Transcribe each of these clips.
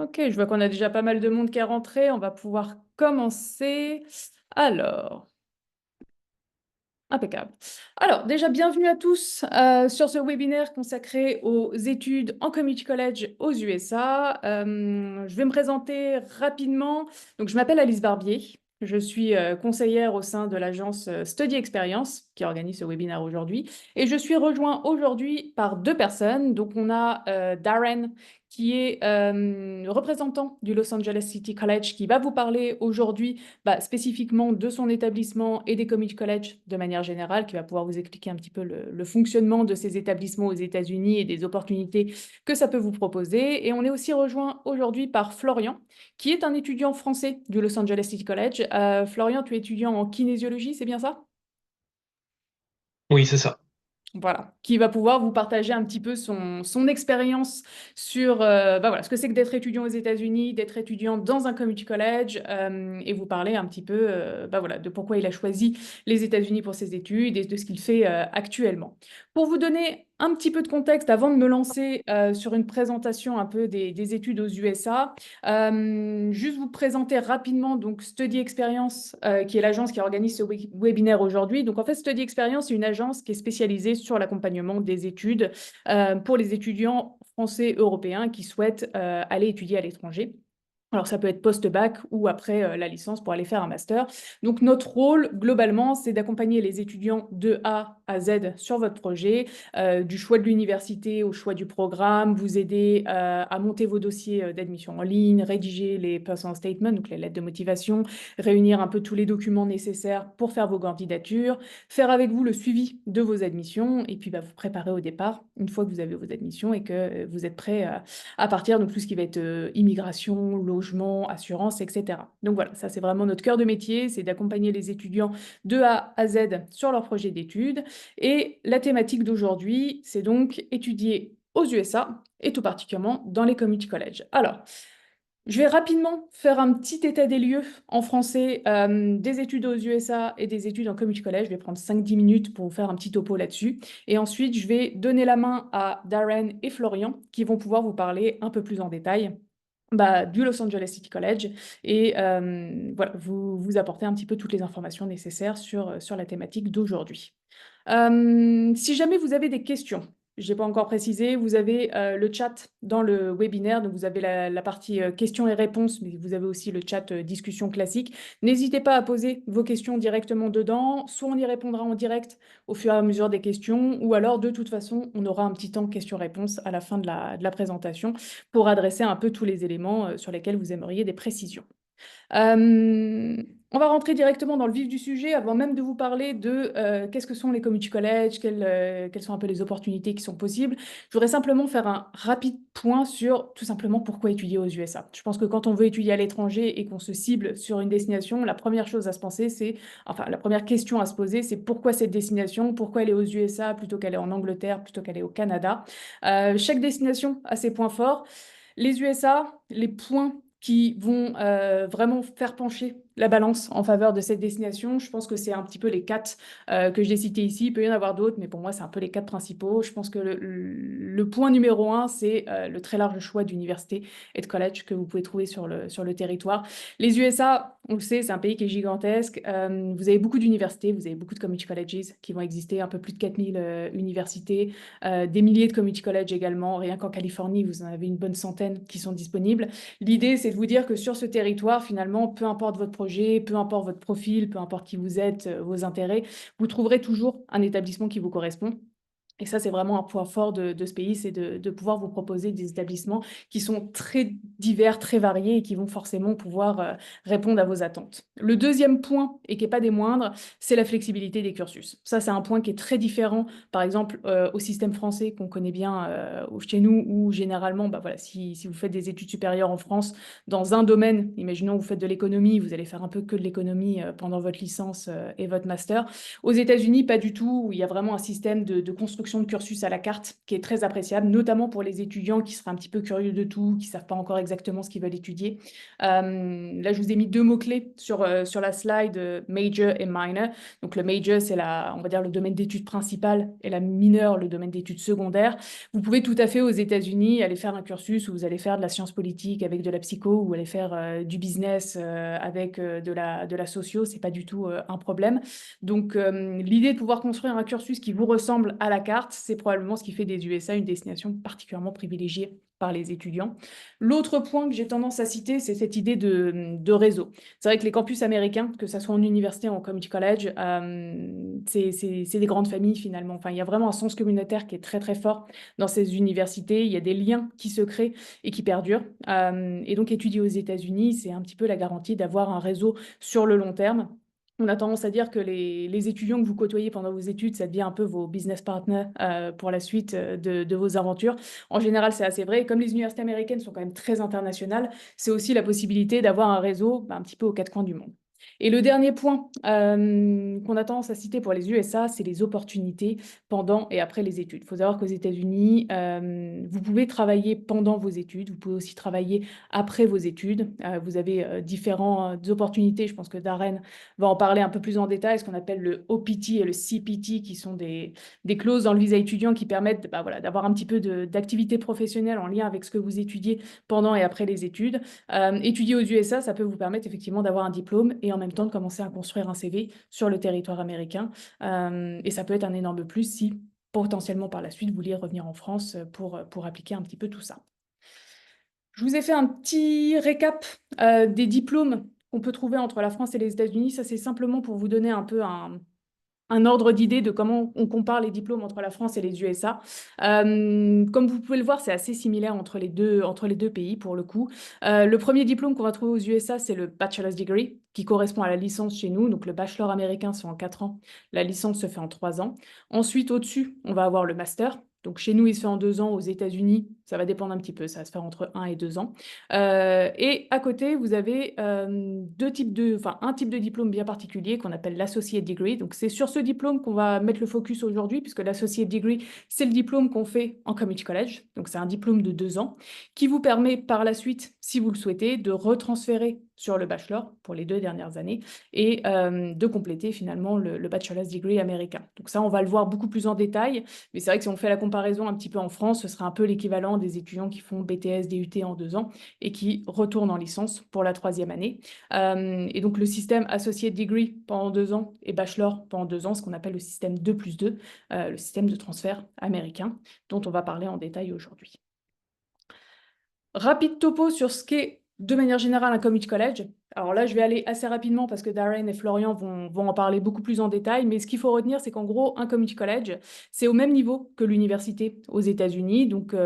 Ok, je vois qu'on a déjà pas mal de monde qui est rentré. On va pouvoir commencer. Alors, impeccable. Alors, déjà, bienvenue à tous sur ce webinaire consacré aux études en community college aux USA. Je vais me présenter rapidement. Donc, je m'appelle Alice Barbier. Je suis conseillère au sein de l'agence Study Experience qui organise ce webinaire aujourd'hui. Et je suis rejoint aujourd'hui par deux personnes. Donc, on a Darren qui est représentant du Los Angeles City College qui va vous parler aujourd'hui spécifiquement de son établissement et des community college de manière générale, qui va pouvoir vous expliquer un petit peu le fonctionnement de ces établissements aux États-Unis et des opportunités que ça peut vous proposer. Et on est aussi rejoint aujourd'hui par Florian, qui est un étudiant français du Los Angeles City College. Florian, tu es étudiant en kinésiologie, c'est bien ça? Oui, c'est ça. Voilà, qui va pouvoir vous partager un petit peu son expérience sur voilà, ce que c'est que d'être étudiant aux États-Unis, d'être étudiant dans un community college, et vous parler un petit peu voilà, de pourquoi il a choisi les États-Unis pour ses études et de ce qu'il fait actuellement. Pour vous donner un petit peu de contexte avant de me lancer sur une présentation un peu des études aux USA, juste vous présenter rapidement donc Study Experience, qui est l'agence qui organise ce webinaire aujourd'hui. Donc en fait, Study Experience, c'est une agence qui est spécialisée sur l'accompagnement des études pour les étudiants français européens qui souhaitent aller étudier à l'étranger. Alors, ça peut être post-bac ou après la licence pour aller faire un master. Donc, notre rôle, globalement, c'est d'accompagner les étudiants de A à Z sur votre projet, du choix de l'université au choix du programme, vous aider à monter vos dossiers d'admission en ligne, rédiger les personal statements, donc les lettres de motivation, réunir un peu tous les documents nécessaires pour faire vos candidatures, faire avec vous le suivi de vos admissions et puis vous préparer au départ, une fois que vous avez vos admissions et que vous êtes prêt à partir de tout ce qui va être immigration, logement, assurance, etc. Donc voilà, ça c'est vraiment notre cœur de métier, c'est d'accompagner les étudiants de A à Z sur leur projet d'études. Et la thématique d'aujourd'hui, c'est donc étudier aux USA et tout particulièrement dans les community colleges. Alors, je vais rapidement faire un petit état des lieux en français des études aux USA et des études en community college. Je vais prendre 5-10 minutes pour vous faire un petit topo là-dessus. Et ensuite, je vais donner la main à Darren et Florian qui vont pouvoir vous parler un peu plus en détail du Los Angeles City College et voilà, vous apporter un petit peu toutes les informations nécessaires sur la thématique d'aujourd'hui. Si jamais vous avez des questions, je n'ai pas encore précisé, vous avez le chat dans le webinaire, donc vous avez la partie questions et réponses, mais vous avez aussi le chat discussion classique. N'hésitez pas à poser vos questions directement dedans, soit on y répondra en direct au fur et à mesure des questions, ou alors de toute façon, on aura un petit temps questions-réponses à la fin de la présentation pour adresser un peu tous les éléments sur lesquels vous aimeriez des précisions. Euh, on va rentrer directement dans le vif du sujet avant même de vous parler de qu'est-ce que sont les community colleges, quelles sont un peu les opportunités qui sont possibles. Je voudrais simplement faire un rapide point sur tout simplement pourquoi étudier aux USA. Je pense que quand on veut étudier à l'étranger et qu'on se cible sur une destination, la première chose à se penser, enfin la première question à se poser, c'est pourquoi cette destination, pourquoi elle est aux USA plutôt qu'elle est en Angleterre, plutôt qu'elle est au Canada. Chaque destination a ses points forts. Les USA, les points qui vont vraiment faire pencher la balance en faveur de cette destination. Je pense que c'est un petit peu les quatre que j'ai cités ici. Il peut y en avoir d'autres, mais pour moi, c'est un peu les quatre principaux. Je pense que le point numéro un, c'est le très large choix d'universités et de collèges que vous pouvez trouver sur le territoire. Les USA, on le sait, c'est un pays qui est gigantesque. Vous avez beaucoup d'universités, vous avez beaucoup de community colleges qui vont exister, un peu plus de 4000 universités, des milliers de community colleges également. Rien qu'en Californie, vous en avez une bonne centaine qui sont disponibles. L'idée, c'est de vous dire que sur ce territoire, finalement, peu importe votre projet, peu importe votre profil, peu importe qui vous êtes, vos intérêts, vous trouverez toujours un établissement qui vous correspond. Et ça, c'est vraiment un point fort de ce pays, c'est de pouvoir vous proposer des établissements qui sont très divers, très variés et qui vont forcément pouvoir répondre à vos attentes. Le deuxième point, et qui n'est pas des moindres, c'est la flexibilité des cursus. Ça, c'est un point qui est très différent, par exemple, au système français qu'on connaît bien chez nous, où généralement, voilà, si vous faites des études supérieures en France, dans un domaine, imaginons vous faites de l'économie, vous allez faire un peu que de l'économie pendant votre licence et votre master. Aux États-Unis, pas du tout, où il y a vraiment un système de construction construction de cursus à la carte qui est très appréciable, notamment pour les étudiants qui seraient un petit peu curieux de tout, qui ne savent pas encore exactement ce qu'ils veulent étudier. Là, je vous ai mis deux mots-clés sur la slide, major et minor. Donc, le major, c'est on va dire, le domaine d'études principal et la mineure, le domaine d'études secondaires. Vous pouvez tout à fait aux États-Unis aller faire un cursus où vous allez faire de la science politique avec de la psycho ou aller faire du business avec de la socio. C'est pas du tout un problème. Donc, l'idée de pouvoir construire un cursus qui vous ressemble à la carte, c'est probablement ce qui fait des USA une destination particulièrement privilégiée par les étudiants. L'autre point que j'ai tendance à citer, c'est cette idée de réseau. C'est vrai que les campus américains, que ce soit en université ou en community college, c'est des grandes familles finalement. Enfin, il y a vraiment un sens communautaire qui est très très fort dans ces universités. Il y a des liens qui se créent et qui perdurent. Et donc, étudier aux États-Unis, c'est un petit peu la garantie d'avoir un réseau sur le long terme. On a tendance à dire que les étudiants que vous côtoyez pendant vos études, ça devient un peu vos business partners pour la suite de vos aventures. En général, c'est assez vrai. Et comme les universités américaines sont quand même très internationales, c'est aussi la possibilité d'avoir un réseau un petit peu aux quatre coins du monde. Et le dernier point qu'on a tendance à citer pour les USA, c'est les opportunités pendant et après les études. Il faut savoir qu'aux États-Unis, vous pouvez travailler pendant vos études, vous pouvez aussi travailler après vos études. Vous avez différentes opportunités, je pense que Darren va en parler un peu plus en détail, ce qu'on appelle le OPT et le CPT, qui sont des clauses dans le visa étudiant qui permettent voilà, d'avoir un petit peu d'activité professionnelle en lien avec ce que vous étudiez pendant et après les études. Étudier aux USA, ça peut vous permettre effectivement d'avoir un diplôme et en même temps de commencer à construire un CV sur le territoire américain. Et ça peut être un énorme plus si potentiellement par la suite vous vouliez revenir en France pour appliquer un petit peu tout ça. Je vous ai fait un petit récap des diplômes qu'on peut trouver entre la France et les États-Unis. Ça, c'est simplement pour vous donner un peu un ordre d'idée de comment on compare les diplômes entre la France et les USA. Comme vous pouvez le voir, c'est assez similaire entre les deux pays, pour le coup. Le premier diplôme qu'on va trouver aux USA, c'est le Bachelor's Degree, qui correspond à la licence chez nous. Donc, le bachelor américain se fait en 4 ans. La licence se fait en 3 ans. Ensuite, au-dessus, on va avoir le master. Donc, chez nous, il se fait en 2 ans. Aux États-Unis, ça va dépendre un petit peu. Ça va se faire entre 1 et 2 ans. Et à côté, vous avez un type de diplôme bien particulier qu'on appelle l'associate degree. Donc, c'est sur ce diplôme qu'on va mettre le focus aujourd'hui, puisque l'associate degree, c'est le diplôme qu'on fait en community college. Donc, c'est un diplôme de 2 ans qui vous permet par la suite, si vous le souhaitez, de retransférer sur le bachelor pour les 2 dernières années et de compléter finalement le bachelor's degree américain. Donc ça, on va le voir beaucoup plus en détail, mais c'est vrai que si on fait la comparaison un petit peu en France, ce serait un peu l'équivalent des étudiants qui font BTS, DUT en 2 ans et qui retournent en licence pour la 3e année. Et donc le système associate degree pendant 2 ans et bachelor pendant 2 ans, ce qu'on appelle le système 2+2, le système de transfert américain, dont on va parler en détail aujourd'hui. Rapide topo sur ce qu'est de manière générale un community college. Alors là, je vais aller assez rapidement parce que Darren et Florian vont en parler beaucoup plus en détail, mais ce qu'il faut retenir, c'est qu'en gros, un community college, c'est au même niveau que l'université aux États-Unis, donc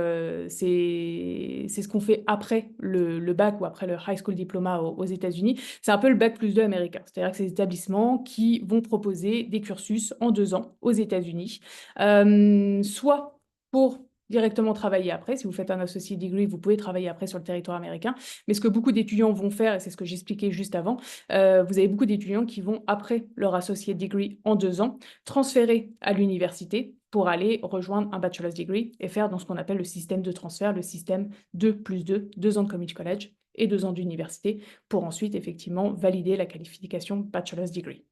c'est ce qu'on fait après le bac ou après le high school diploma aux États-Unis. C'est un peu le bac+2 américain, c'est-à-dire que c'est des établissements qui vont proposer des cursus en 2 ans aux États-Unis, soit pour directement travailler après. Si vous faites un associate degree, vous pouvez travailler après sur le territoire américain. Mais ce que beaucoup d'étudiants vont faire, et c'est ce que j'expliquais juste avant, vous avez beaucoup d'étudiants qui vont, après leur associate degree en 2 ans, transférer à l'université pour aller rejoindre un bachelor's degree et faire dans ce qu'on appelle le système de transfert, le système 2+2, 2 ans de community college et 2 ans d'université, pour ensuite effectivement valider la qualification bachelor's degree.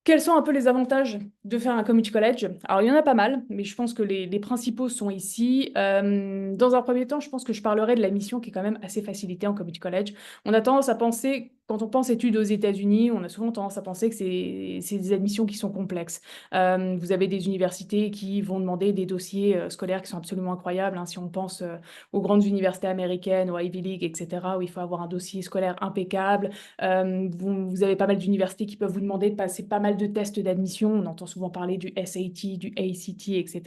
Quels sont un peu les avantages de faire un community college? Alors, il y en a pas mal, mais je pense que les principaux sont ici. Dans un premier temps, je pense que je parlerai de la mission qui est quand même assez facilitée en community college. On a tendance à penser, quand on pense études aux États-Unis, on a souvent tendance à penser que c'est des admissions qui sont complexes. Vous avez des universités qui vont demander des dossiers scolaires qui sont absolument incroyables, hein, si on pense aux grandes universités américaines, aux Ivy League, etc., où il faut avoir un dossier scolaire impeccable. Vous avez pas mal d'universités qui peuvent vous demander de passer pas mal de tests d'admission. On entend souvent parler du SAT, du ACT, etc.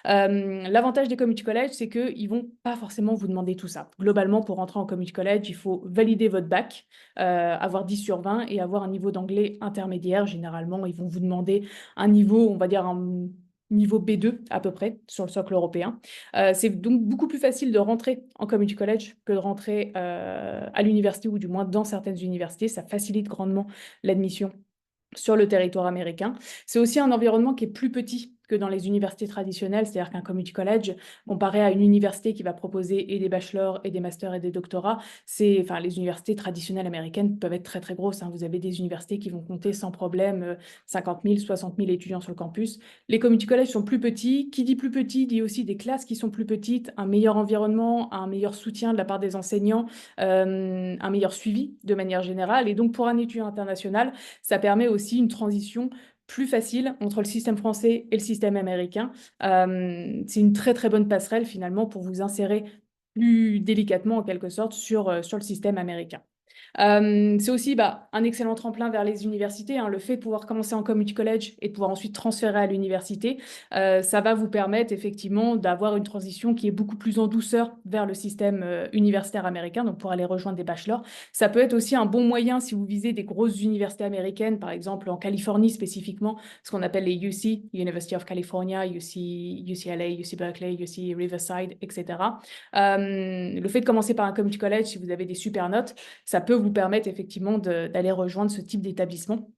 L'avantage des community college, c'est qu'ils ne vont pas forcément vous demander tout ça. Globalement, pour rentrer en community college, il faut valider votre bac, avoir 10 sur 20 et avoir un niveau d'anglais intermédiaire. Généralement, ils vont vous demander un niveau, on va dire un niveau B2 à peu près sur le socle européen. C'est donc beaucoup plus facile de rentrer en community college que de rentrer à l'université, ou du moins dans certaines universités. Ça facilite grandement l'admission sur le territoire américain. C'est aussi un environnement qui est plus petit que dans les universités traditionnelles, c'est-à-dire qu'un community college, comparé à une université qui va proposer et des bachelors et des masters et des doctorats, enfin, les universités traditionnelles américaines peuvent être très très grosses, hein. Vous avez des universités qui vont compter sans problème 50 000, 60 000 étudiants sur le campus. Les community colleges sont plus petits. Qui dit plus petit dit aussi des classes qui sont plus petites, un meilleur environnement, un meilleur soutien de la part des enseignants, un meilleur suivi de manière générale. Et donc pour un étudiant international, ça permet aussi une transition plus facile entre le système français et le système américain. C'est une très très bonne passerelle finalement pour vous insérer plus délicatement en quelque sorte sur le système américain. C'est aussi un excellent tremplin vers les universités, hein. Le fait de pouvoir commencer en community college et de pouvoir ensuite transférer à l'université, ça va vous permettre effectivement d'avoir une transition qui est beaucoup plus en douceur vers le système universitaire américain, donc pour aller rejoindre des bachelors. Ça peut être aussi un bon moyen si vous visez des grosses universités américaines, par exemple en Californie spécifiquement, ce qu'on appelle les UC, University of California, UCLA, UC Berkeley, UC Riverside, etc. Le fait de commencer par un community college, si vous avez des super notes, ça peut vous permettre effectivement d'aller rejoindre ce type d'établissement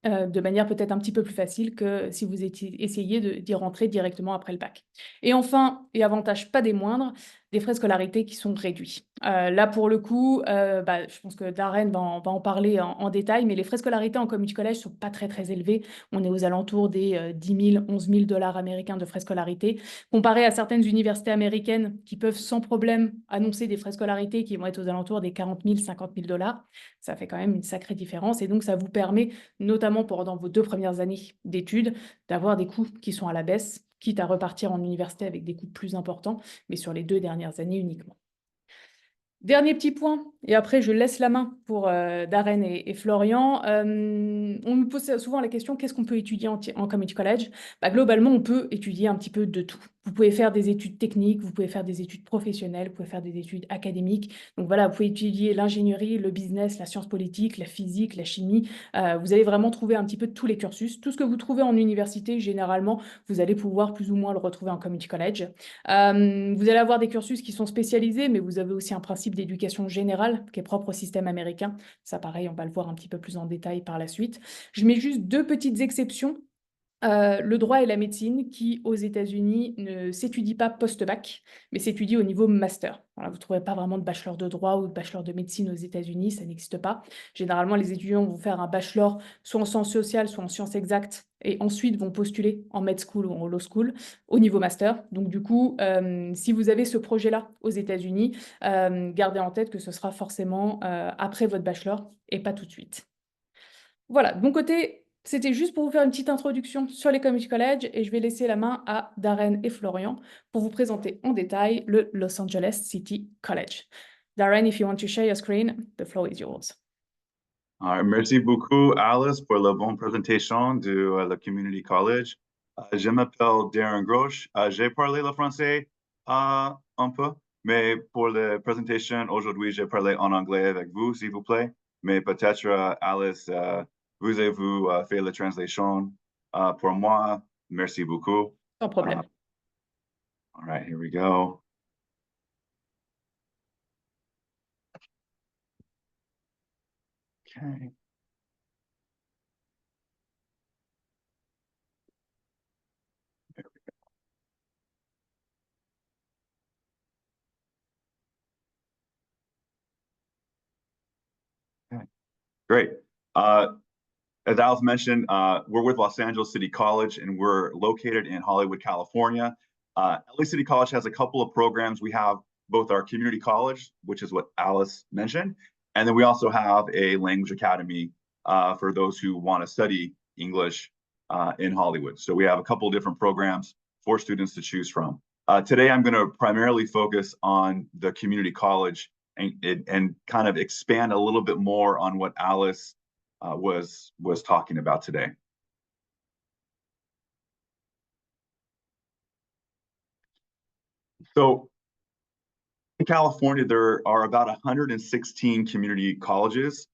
de manière peut-être un petit peu plus facile que si vous essayez d'y rentrer directement après le bac. Et enfin, et avantage pas des moindres, des frais de scolarité qui sont réduits. Là, pour le coup, je pense que Darren va en parler en détail, mais les frais de scolarité en community college sont pas très, très élevés. On est aux alentours des 10 000, 11 000 dollars américains de frais de scolarité, comparé à certaines universités américaines qui peuvent sans problème annoncer des frais de scolarité qui vont être aux alentours des 40 000, 50 000 dollars. Ça fait quand même une sacrée différence et donc ça vous permet, notamment pendant vos 2 premières années d'études, d'avoir des coûts qui sont à la baisse, quitte à repartir en université avec des coûts plus importants, mais sur les 2 dernières années uniquement. Dernier petit point, et après je laisse la main pour Darren et Florian. On me pose souvent la question, qu'est-ce qu'on peut étudier en community college? Globalement, on peut étudier un petit peu de tout. Vous pouvez faire des études techniques, vous pouvez faire des études professionnelles, vous pouvez faire des études académiques. Donc voilà, vous pouvez étudier l'ingénierie, le business, la science politique, la physique, la chimie. Vous allez vraiment trouver un petit peu tous les cursus. Tout ce que vous trouvez en université, généralement, vous allez pouvoir plus ou moins le retrouver en community college. Vous allez avoir des cursus qui sont spécialisés, mais vous avez aussi un principe d'éducation générale qui est propre au système américain. Ça, pareil, on va le voir un petit peu plus en détail par la suite. Je mets juste 2 petites exceptions. Le droit et la médecine qui, aux États-Unis, ne s'étudie pas post-bac, mais s'étudie au niveau master. Voilà, vous ne trouverez pas vraiment de bachelor de droit ou de bachelor de médecine aux États-Unis, ça n'existe pas. Généralement, les étudiants vont faire un bachelor soit en sciences sociales, soit en sciences exactes, et ensuite vont postuler en med school ou en law school au niveau master. Donc du coup, si vous avez ce projet-là aux États-Unis, gardez en tête que ce sera forcément après votre bachelor et pas tout de suite. Voilà, de mon côté, c'était juste pour vous faire une petite introduction sur les community college et je vais laisser la main à Darren et Florian pour vous présenter en détail le Los Angeles City College. Darren, if you want to share your screen, the floor is yours. Merci beaucoup, Alice, pour la bonne présentation de la Community College. Je m'appelle Darren Grosch. J'ai parlé le français un peu, mais pour la présentation, aujourd'hui, j'ai parlé en anglais avec vous, s'il vous plaît. Mais peut-être, Alice, vous avez-vous fait la translation pour moi? Merci beaucoup. Sans problème. All right, here we go. Okay. Okay. Great. As Alice mentioned, we're with Los Angeles City College, and we're located in Hollywood, California. LA City College has a couple of programs. We have both our community college, which is what Alice mentioned, and then we also have a language academy for those who want to study English in Hollywood. So we have a couple of different programs for students to choose from. Today, I'm going to primarily focus on the community college and kind of expand a little bit more on what Alice was talking about today. So in California, there are about 116 community colleges.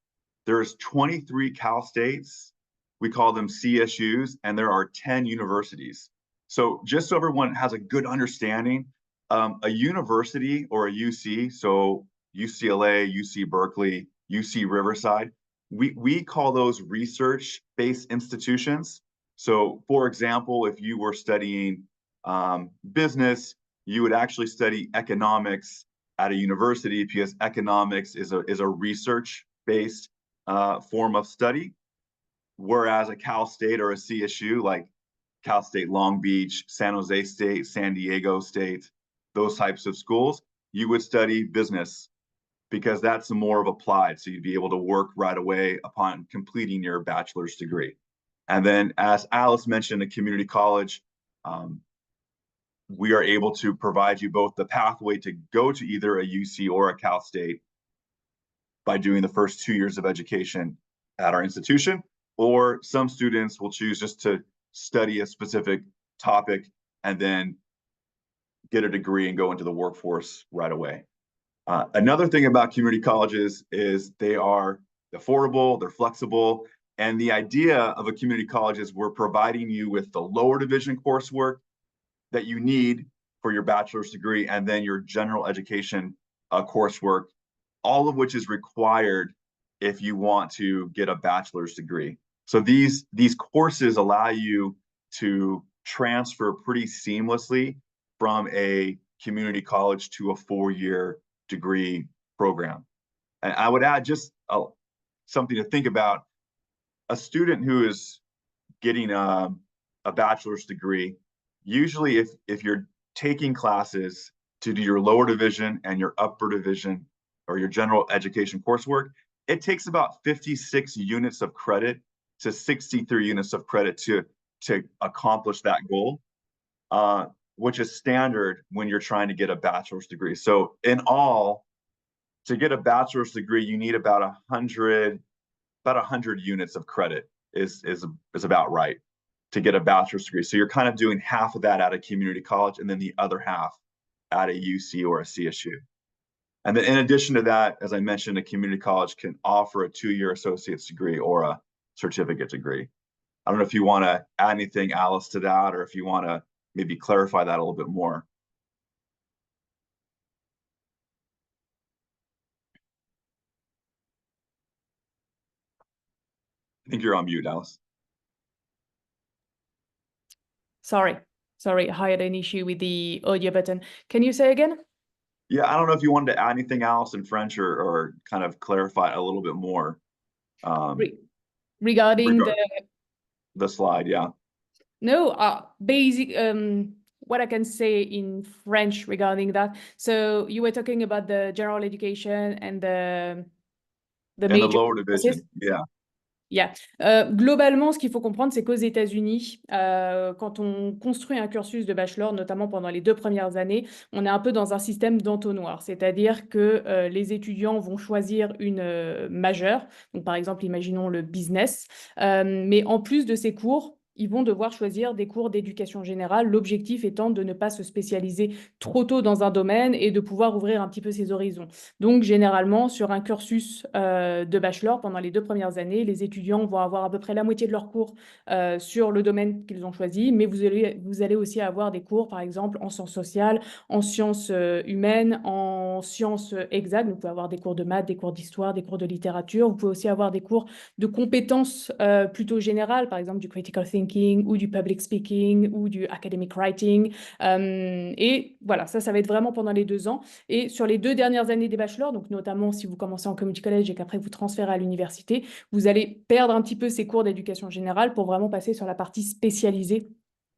There's 23 Cal States. We call them CSUs, and there are 10 universities. So just so everyone has a good understanding, a university or a UC, so UCLA, UC Berkeley, UC Riverside, we call those research-based institutions. So for example, if you were studying business, you would actually study economics at a university because economics is a research-based form of study, whereas a Cal State or a CSU, like Cal State Long Beach, San Jose State, San Diego State, those types of schools, you would study business because that's more of applied. So you'd be able to work right away upon completing your bachelor's degree. And then, as Alice mentioned, a community college, we are able to provide you both the pathway to go to either a UC or a Cal State by doing the first 2 years of education at our institution, or some students will choose just to study a specific topic and then get a degree and go into the workforce right away. Another thing about community colleges is they are affordable, they're flexible, and the idea of a community college is we're providing you with the lower division coursework that you need for your bachelor's degree, and then your general education coursework, all of which is required if you want to get a bachelor's degree. So these courses allow you to transfer pretty seamlessly from a community college to a 4-year degree program. And I would add just something to think about. A student who is getting a bachelor's degree, usually if you're taking classes to do your lower division and your upper division or your general education coursework, it takes about 56 units of credit to 63 units of credit to accomplish that goal, which is standard when you're trying to get a bachelor's degree. So in all, to get a bachelor's degree, you need about 100 units of credit is about right to get a bachelor's degree. So you're kind of doing half of that at a community college and then the other half at a UC or a CSU. And then in addition to that, as I mentioned, a community college can offer a 2-year associate's degree or a certificate degree. I don't know if you want to add anything, Alice, to that, or if you want to maybe clarify that a little bit more. I think you're on mute, Alice. Sorry, I had an issue with the audio button. Can you say again? Yeah, I don't know if you wanted to add anything, Alice, in French or kind of clarify a little bit more. Regarding the slide, yeah. No, what I can say in French regarding that. So you were talking about the general education and the major lower division, yeah. Yeah. Globalement, ce qu'il faut comprendre, c'est qu'aux États-Unis, quand on construit un cursus de bachelor, notamment pendant les 2 premières années, on est un peu dans un système d'entonnoir. C'est-à-dire que les étudiants vont choisir une majeure. Donc, par exemple, imaginons le business. Mais en plus de ces cours, ils vont devoir choisir des cours d'éducation générale, l'objectif étant de ne pas se spécialiser trop tôt dans un domaine et de pouvoir ouvrir un petit peu ses horizons. Donc, généralement, sur un cursus de bachelor, pendant les 2 premières années, les étudiants vont avoir à peu près la moitié de leurs cours sur le domaine qu'ils ont choisi, mais vous allez aussi avoir des cours, par exemple, en sciences sociales, en sciences humaines, en sciences exactes. Vous pouvez avoir des cours de maths, des cours d'histoire, des cours de littérature. Vous pouvez aussi avoir des cours de compétences plutôt générales, par exemple du critical thinking ou du public speaking ou du academic writing. Et voilà, ça va être vraiment pendant les 2 ans. Et sur les 2 dernières années des bachelors, donc notamment si vous commencez en community college et qu'après vous transférez à l'université, vous allez perdre un petit peu ces cours d'éducation générale pour vraiment passer sur la partie spécialisée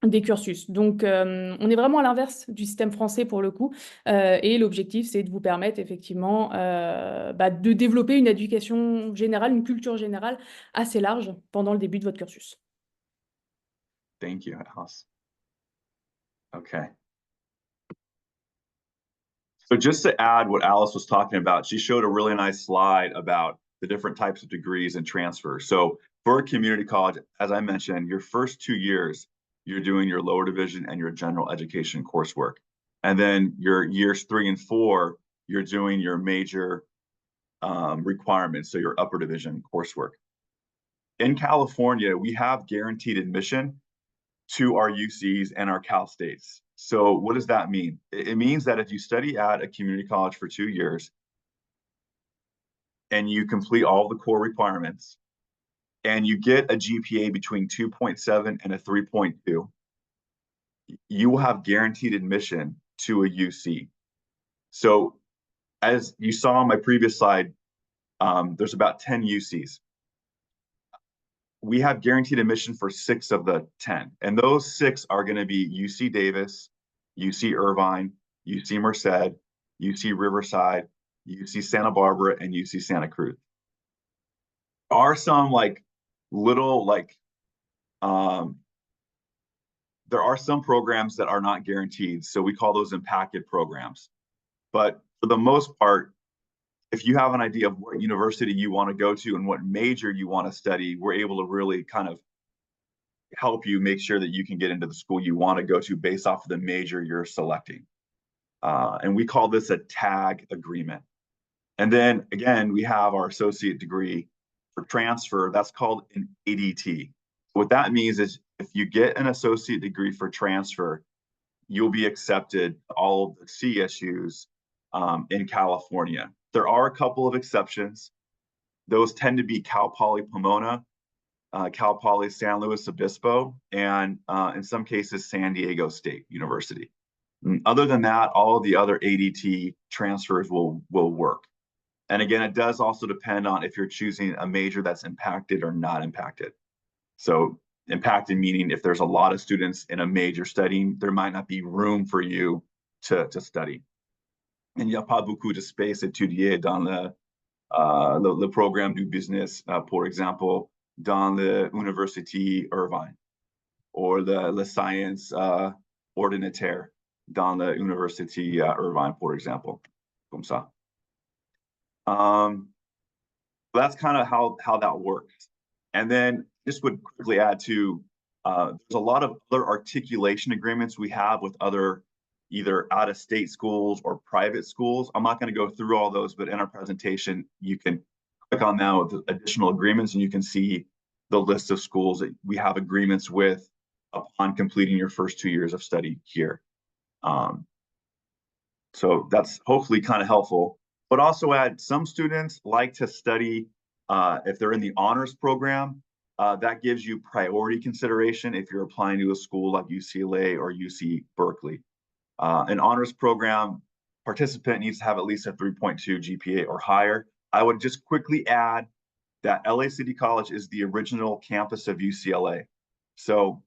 des cursus. Donc, on est vraiment à l'inverse du système français pour le coup. Et l'objectif, c'est de vous permettre effectivement de développer une éducation générale, une culture générale assez large pendant le début de votre cursus. Thank you, Alice. Okay. So just to add what Alice was talking about, she showed a really nice slide about the different types of degrees and transfer. So for a community college, as I mentioned, your first 2 years, you're doing your lower division and your general education coursework. And then your years 3 and 4, you're doing your major requirements, so your upper division coursework. In California, we have guaranteed admission to our UCs and our Cal States. So what does that mean? It means that if you study at a community college for 2 years and you complete all the core requirements, and you get a GPA between 2.7 and a 3.2, you will have guaranteed admission to a UC. So as you saw on my previous slide, there's about 10 UCs. We have guaranteed admission for 6 of the 10, and those 6 are going to be UC Davis, UC Irvine, UC Merced, UC Riverside, UC Santa Barbara, and UC Santa Cruz. There are some there are some programs that are not guaranteed, so we call those impacted programs. But for the most part, if you have an idea of what university you want to go to and what major you want to study, we're able to really kind of help you make sure that you can get into the school you want to go to based off of the major you're selecting. And we call this a tag agreement. And then again, we have our associate degree for transfer. That's called an ADT. What that means is if you get an associate degree for transfer, you'll be accepted to all of the CSUs in California. There are a couple of exceptions. Those tend to be Cal Poly Pomona, Cal Poly San Luis Obispo, and in some cases, San Diego State University. And other than that, all of the other ADT transfers will work. And again, it does also depend on if you're choosing a major that's impacted or not impacted. So impacted meaning if there's a lot of students in a major studying, there might not be room for you to study. Il n'y a pas beaucoup de space étudier dans le programme du business, pour exemple, dans l'université Irvine, ou le science ordinaire dans l'université Irvine, for example, comme ça. That's kind of how that works. And then just would quickly add to, there's a lot of other articulation agreements we have with other either out-of-state schools or private schools. I'm not going to go through all those, but in our presentation, you can click on that with additional agreements and you can see the list of schools that we have agreements with upon completing your first 2 years of study here. So that's hopefully kind of helpful. But also add, some students like to study, if they're in the honors program, that gives you priority consideration if you're applying to a school like UCLA or UC Berkeley. An honors program participant needs to have at least a 3.2 GPA or higher. I would just quickly add that LA City College is the original campus of UCLA. So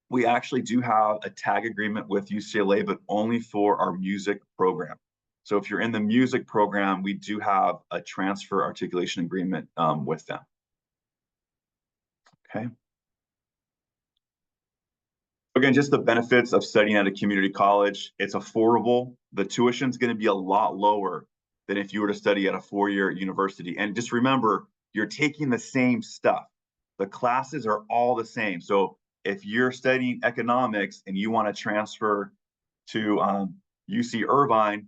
we actually do have a tag agreement with UCLA, but only for our music program. So if you're in the music program, we do have a transfer articulation agreement with them. Okay. Again, just the benefits of studying at a community college. It's affordable. The tuition is going to be a lot lower than if you were to study at a 4-year university. And just remember, you're taking the same stuff. The classes are all the same. So if you're studying economics and you want to transfer to UC Irvine,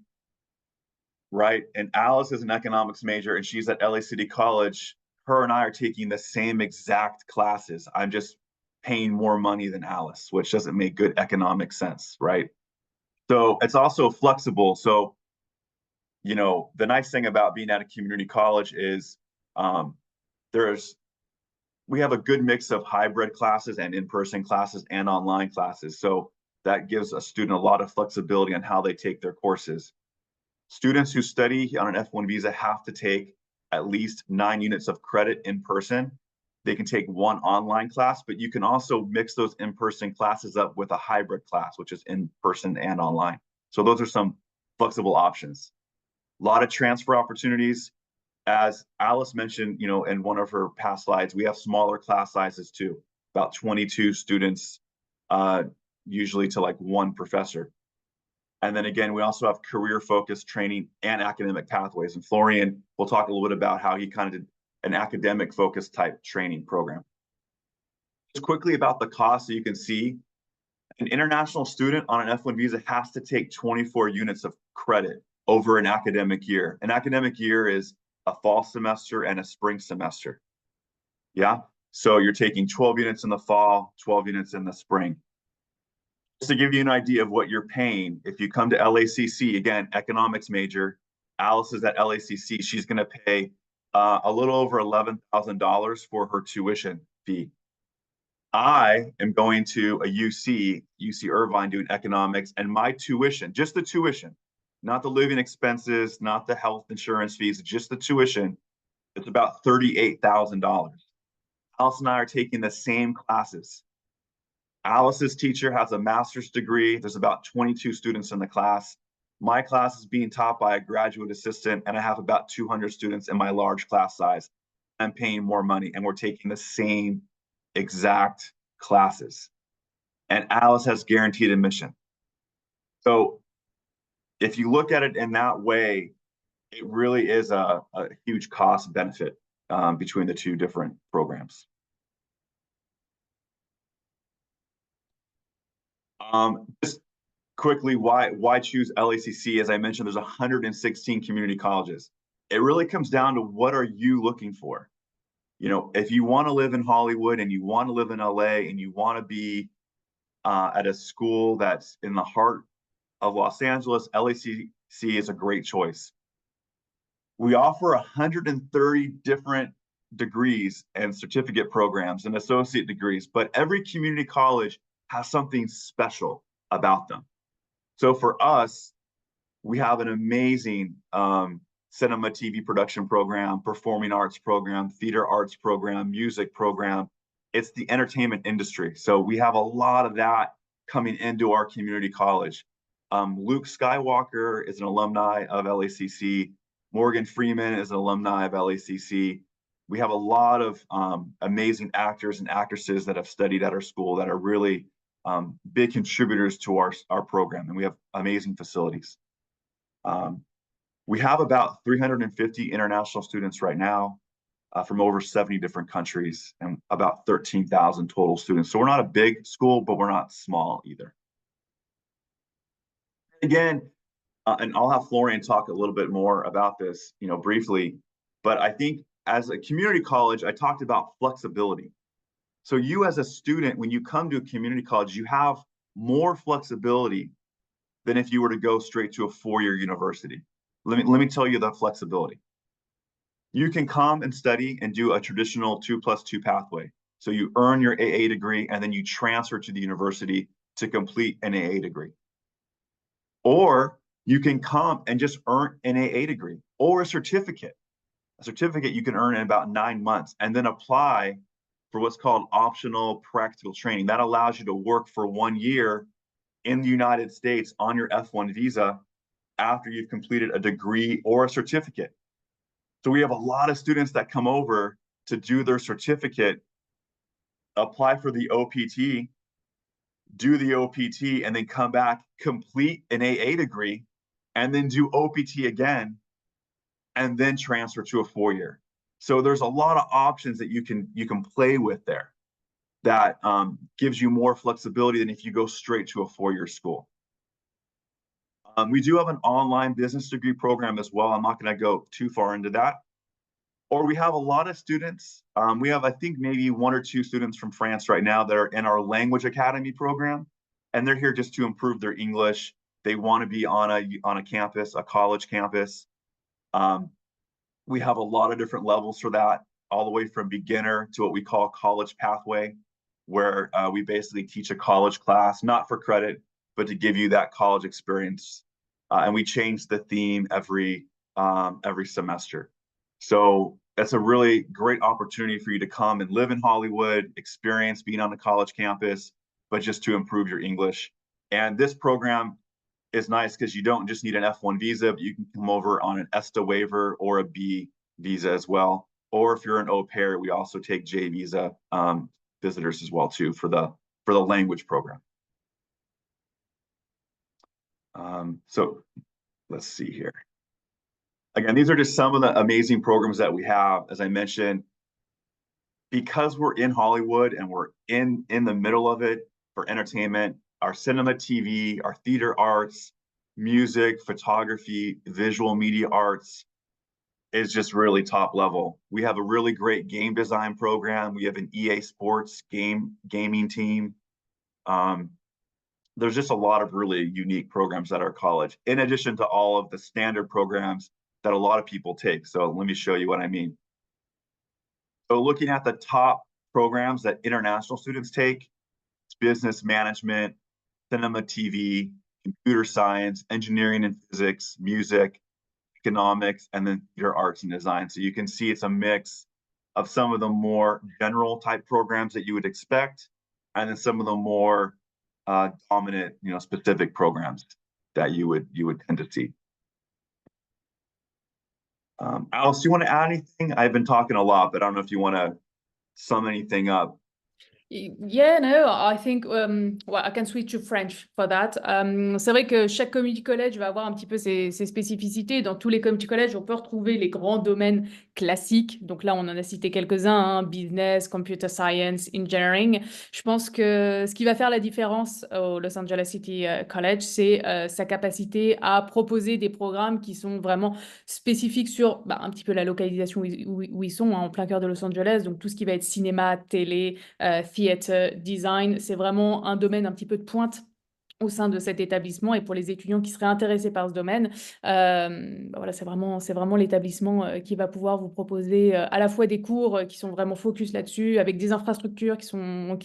right? And Alice is an economics major and she's at LA City College. Her and I are taking the same exact classes. I'm just paying more money than Alice, which doesn't make good economic sense, right? So it's also flexible. So, you know, the nice thing about being at a community college is we have a good mix of hybrid classes and in-person classes and online classes. So that gives a student a lot of flexibility on how they take their courses. Students who study on an F1 visa have to take at least 9 units of credit in person. They can take 1 online class, but you can also mix those in-person classes up with a hybrid class, which is in person and online. So those are some flexible options. A lot of transfer opportunities. As Alice mentioned, you know, in one of her past slides, we have smaller class sizes too, about 22 students, usually to like 1 professor. And then again, we also have career-focused training and academic pathways. And Florian will talk a little bit about how he kind of did an academic-focused type training program. Just quickly about the cost, so you can see, an international student on an F1 visa has to take 24 units of credit over an academic year. An academic year is a fall semester and a spring semester. Yeah, so you're taking 12 units in the fall, 12 units in the spring. Just to give you an idea of what you're paying, if you come to LACC, again, economics major, Alice is at LACC, she's going to pay a little over $11,000 for her tuition fee. I am going to a UC Irvine doing economics, and my tuition, just the tuition, not the living expenses, not the health insurance fees, just the tuition, it's about $38,000. Alice and I are taking the same classes. Alice's teacher has a master's degree. There's about 22 students in the class. My class is being taught by a graduate assistant, and I have about 200 students in my large class size. I'm paying more money, and we're taking the same exact classes. And Alice has guaranteed admission. So if you look at it in that way, it really is a huge cost benefit between the two different programs. Just quickly, why choose LACC? As I mentioned, there's 116 community colleges. It really comes down to what are you looking for? You know, if you want to live in Hollywood and you want to live in LA and you want to be at a school that's in the heart of Los Angeles, LACC is a great choice. We offer 130 different degrees and certificate programs and associate degrees, but every community college has something special about them. So for us, we have an amazing cinema TV production program, performing arts program, theater arts program, music program. It's the entertainment industry. So we have a lot of that coming into our community college. Luke Skywalker is an alumni of LACC. Morgan Freeman is an alumni of LACC. We have a lot of amazing actors and actresses that have studied at our school that are really big contributors to our program, and we have amazing facilities. We have about 350 international students right now from over 70 different countries and about 13,000 total students. So we're not a big school, but we're not small either. Again, and I'll have Florian talk a little bit more about this, you know, briefly, but I think as a community college, I talked about flexibility. So you as a student, when you come to a community college, you have more flexibility than if you were to go straight to a four-year university. Let me tell you the flexibility. You can come and study and do a traditional 2+2 pathway. So you earn your AA degree and then you transfer to the university to complete an AA degree. Or you can come and just earn an AA degree or a certificate. A certificate you can earn in about 9 months and then apply for what's called optional practical training. That allows you to work for 1 year in the United States on your F1 visa after you've completed a degree or a certificate. So we have a lot of students that come over to do their certificate, apply for the OPT, do the OPT, and then come back, complete an AA degree, and then do OPT again, and then transfer to a 4-year. So there's a lot of options that you can play with there that gives you more flexibility than if you go straight to a 4-year school. We do have an online business degree program as well. I'm not going to go too far into that. Or we have a lot of students. We have, I think, maybe 1 or 2 students from France right now that are in our language academy program, and they're here just to improve their English. They want to be on a campus, a college campus. We have a lot of different levels for that, all the way from beginner to what we call college pathway, where we basically teach a college class, not for credit, but to give you that college experience. And we change the theme every semester. So that's a really great opportunity for you to come and live in Hollywood, experience being on a college campus, but just to improve your English. And this program is nice because you don't just need an F1 visa, but you can come over on an ESTA waiver or a B visa as well. Or if you're an au pair, we also take J visa visitors as well too for the language program. So let's see here. Again, these are just some of the amazing programs that we have. As I mentioned, because we're in Hollywood and we're in the middle of it for entertainment, our cinema, TV, our theater arts, music, photography, visual media arts is just really top level. We have a really great game design program. We have an EA Sports gaming team. There's just a lot of really unique programs at our college, in addition to all of the standard programs that a lot of people take. So let me show you what I mean. So looking at the top programs that international students take, it's business management, cinema, TV, computer science, engineering and physics, music, economics, and then theater arts and design. So you can see it's a mix of some of the more general type programs that you would expect, and then some of the more dominant, specific programs that you would tend to see. Alice, do you want to add anything? I've been talking a lot, but I don't know if you want to sum anything up. Yeah, no, I think well, I can switch to French for that. C'est vrai que chaque community college va avoir un petit peu ses spécificités. Dans tous les community college, on peut retrouver les grands domaines classiques. Donc là, on en a cité quelques-uns, hein, business, computer science, engineering. Je pense que ce qui va faire la différence au Los Angeles City College, c'est sa capacité à proposer des programmes qui sont vraiment spécifiques sur un petit peu la localisation où ils sont, hein, en plein cœur de Los Angeles. Donc tout ce qui va être cinéma, télé, theater, design, c'est vraiment un domaine un petit peu de pointe au sein de cet établissement, et pour les étudiants qui seraient intéressés par ce domaine, voilà, c'est vraiment l'établissement qui va pouvoir vous proposer à la fois des cours qui sont vraiment focus là-dessus, avec des infrastructures qui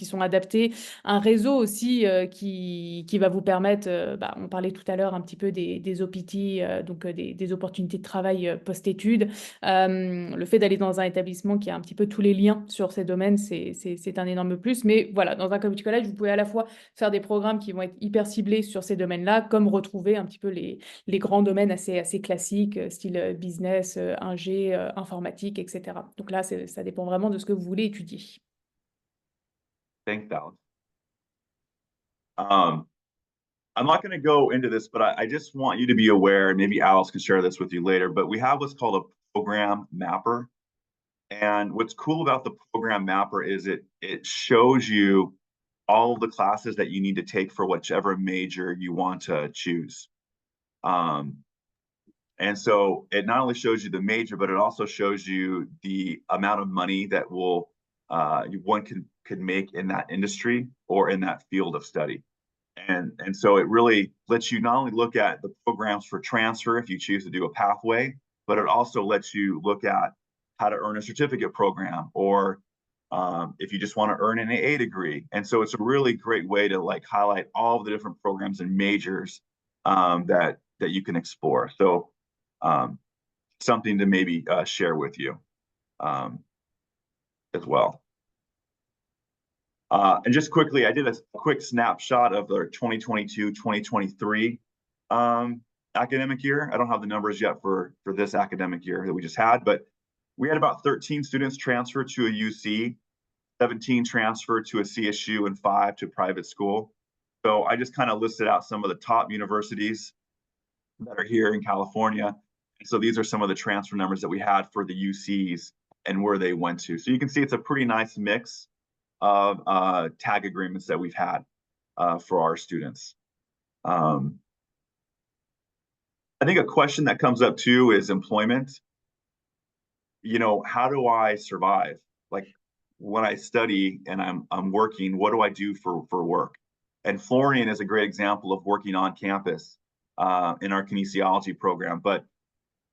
sont adaptées, un réseau aussi qui va vous permettre, on parlait tout à l'heure un petit peu des OPT, donc des opportunités de travail post-études. Le fait d'aller dans un établissement qui a un petit peu tous les liens sur ces domaines, c'est un énorme plus. Mais voilà, dans un community college, vous pouvez à la fois faire des programmes qui vont être hyper ciblés sur ces domaines-là, comme retrouver un petit peu les grands domaines assez classiques, style business, ingé, informatique, etc. Donc là, ça dépend vraiment de ce que vous voulez étudier. Thanks, Alice. I'm not going to go into this, but I just want you to be aware, and maybe Alice can share this with you later, but we have what's called a program mapper. And what's cool about the program mapper is it shows you all of the classes that you need to take for whichever major you want to choose. And so it not only shows you the major, but it also shows you the amount of money that one can make in that industry or in that field of study. And so it really lets you not only look at the programs for transfer if you choose to do a pathway, but it also lets you look at how to earn a certificate program, or if you just want to earn an AA degree. And so it's a really great way to highlight all of the different programs and majors that you can explore. So something to maybe share with you as well. And just quickly, I did a quick snapshot of the 2022-2023 academic year. I don't have the numbers yet for this academic year that we just had, but we had about 13 students transfer to a UC, 17 transfer to a CSU, and 5 to private school. So I just kind of listed out some of the top universities that are here in California. And so these are some of the transfer numbers that we had for the UCs and where they went to. So you can see it's a pretty nice mix of tag agreements that we've had for our students. I think a question that comes up too is employment. How do I survive? Like when I study and I'm working, what do I do for work? And Florian is a great example of working on campus in our kinesiology program, but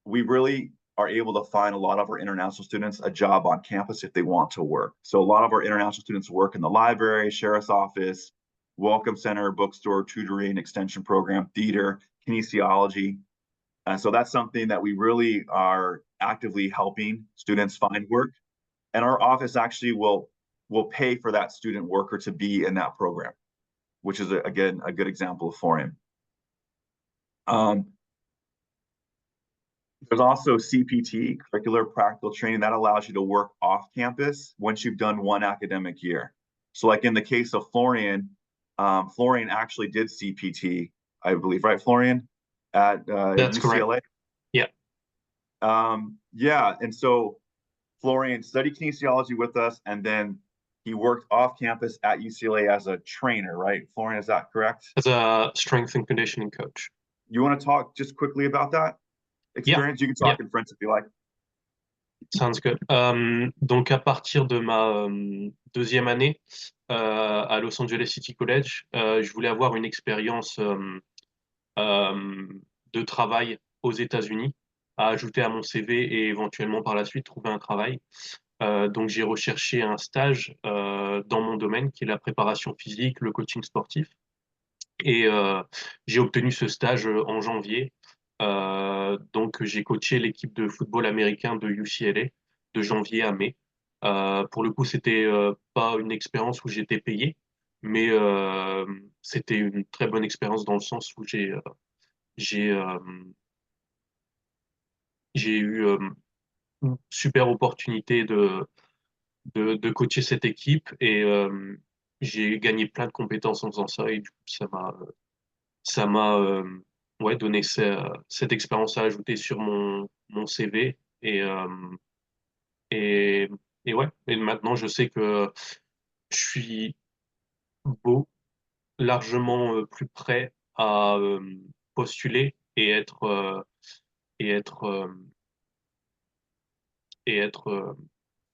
we really are able to find a lot of our international students a job on campus if they want to work. So a lot of our international students work in the library, sheriff's office, welcome center, bookstore, tutoring, extension program, theater, kinesiology. So that's something that we really are actively helping students find work. And our office actually will pay for that student worker to be in that program, which is, again, a good example of Florian. There's also CPT, curricular practical training, that allows you to work off campus once you've done one academic year. So like in the case of Florian, Florian actually did CPT, I believe, right, Florian? At That's UCLA? correct. Yeah. Yeah, and so Florian studied kinesiology with us, and then he worked off campus at UCLA as a trainer, right? Florian, is that correct? As a strength and conditioning coach. You want to talk just quickly about that experience? You can talk in French if you like. Sounds good. Donc à partir de ma deuxième année à Los Angeles City College, je voulais avoir une expérience de travail aux États-Unis à ajouter à mon CV et éventuellement par la suite trouver un travail. Donc j'ai recherché un stage dans mon domaine qui est la préparation physique, le coaching sportif. Et j'ai obtenu ce stage en janvier. Donc j'ai coaché l'équipe de football américain de UCLA de janvier à mai. Pour le coup, c'était pas une expérience où j'étais payé, mais c'était une très bonne expérience dans le sens où j'ai euh, j'ai eu une super opportunité de coacher cette équipe et j'ai gagné plein de compétences en faisant ça et du coup ça m'a ouais, donné cette expérience à ajouter sur mon CV et, et ouais, et maintenant je sais que je suis beau, largement plus prêt à postuler et être et être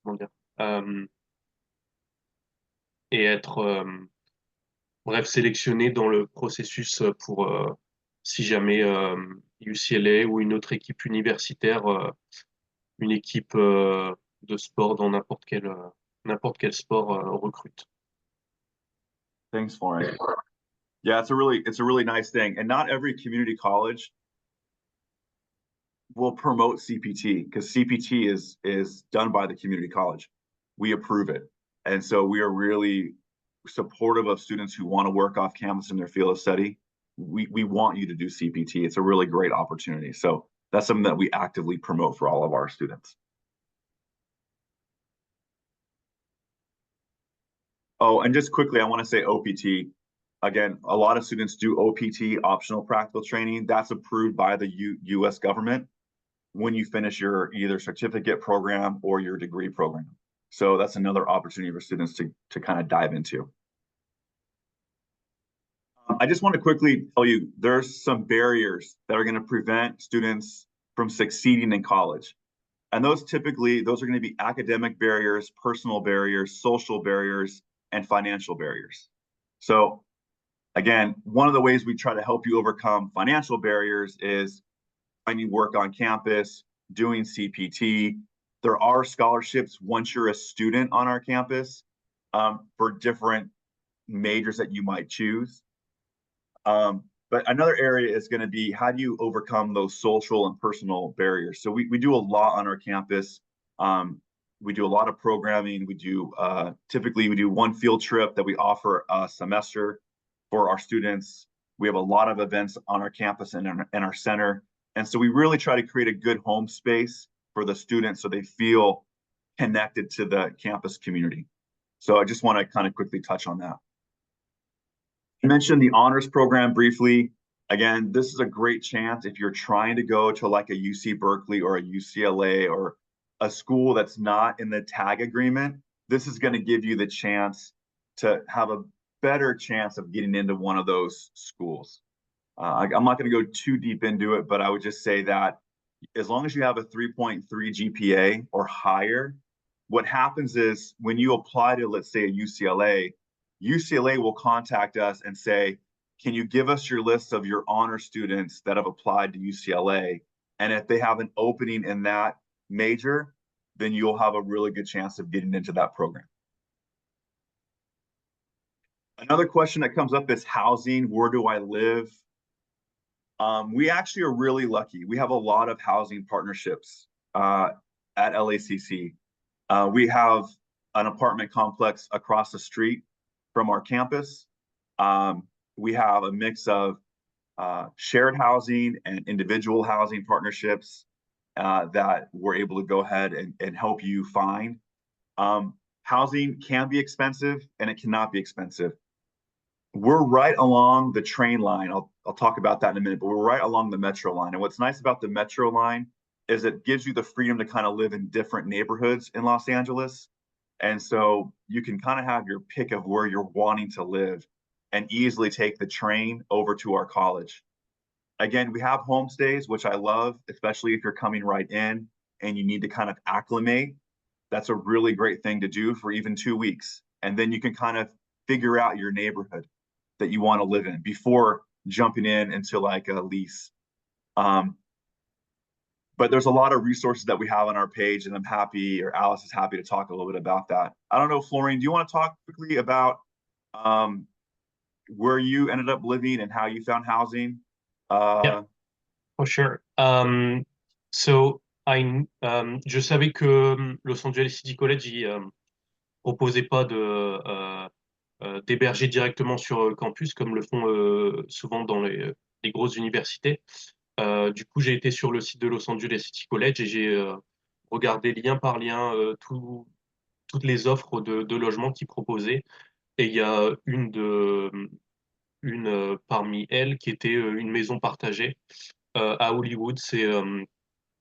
comment dire euh, et être bref sélectionné dans le processus pour si jamais UCLA ou une autre équipe universitaire une équipe de sport dans n'importe quel sport recrute. Thanks, Florence. Yeah, it's a really nice thing. And not every community college will promote CPT because CPT is done by the community college. We approve it. And so we are really supportive of students who want to work off campus in their field of study. We want you to do CPT. It's a really great opportunity. So that's something that we actively promote for all of our students. Oh, and just quickly, I want to say OPT. Again, a lot of students do OPT, optional practical training. That's approved by the US government when you finish your either certificate program or your degree program. So that's another opportunity for students to kind of dive into. I just want to quickly tell you, there's some barriers that are going to prevent students from succeeding in college. And those are going to be academic barriers, personal barriers, social barriers, and financial barriers. So again, one of the ways we try to help you overcome financial barriers is finding work on campus, doing CPT. There are scholarships once you're a student on our campus for different majors that you might choose. But another area is going to be, how do you overcome those social and personal barriers? So we do a lot on our campus. We do a lot of programming. Typically we do one field trip that we offer a semester for our students. We have a lot of events on our campus and in our center. And so we really try to create a good home space for the students so they feel connected to the campus community. So I just want to kind of quickly touch on that. I mentioned the honors program briefly. Again, this is a great chance if you're trying to go to like a UC Berkeley or a UCLA or a school that's not in the tag agreement. This is going to give you the chance to have a better chance of getting into one of those schools. I'm not going to go too deep into it, but I would just say that as long as you have a 3.3 GPA or higher, what happens is when you apply to, let's say, a UCLA will contact us and say, can you give us your list of your honor students that have applied to UCLA? And if they have an opening in that major, then you'll have a really good chance of getting into that program. Another question that comes up is housing. Where do I live? We actually are really lucky. We have a lot of housing partnerships at LACC. We have an apartment complex across the street from our campus. We have a mix of shared housing and individual housing partnerships that we're able to go ahead and help you find. Housing can be expensive and it cannot be expensive. We're right along the train line. I'll talk about that in a minute, but we're right along the metro line. And what's nice about the metro line is it gives you the freedom to kind of live in different neighborhoods in Los Angeles. And so you can kind of have your pick of where you're wanting to live and easily take the train over to our college. Again, we have homestays, which I love, especially if you're coming right in and you need to kind of acclimate. That's a really great thing to do for even 2 weeks. And then you can kind of figure out your neighborhood that you want to live in before jumping into like a lease. But but there's a lot of resources that we have on our page, and I'm happy, or Alice is happy to talk a little bit about that. I don't know, Florian, do you want to talk quickly about where you ended up living and how you found housing? Yeah, for sure. So je savais que Los Angeles City College proposait pas d'héberger directement sur le campus comme le font souvent dans les grosses universités. Du coup, j'ai été sur le site de Los Angeles City College et j'ai regardé lien par lien toutes les offres de logements qu'ils proposaient. Et il y a une parmi elles qui était une maison partagée à Hollywood.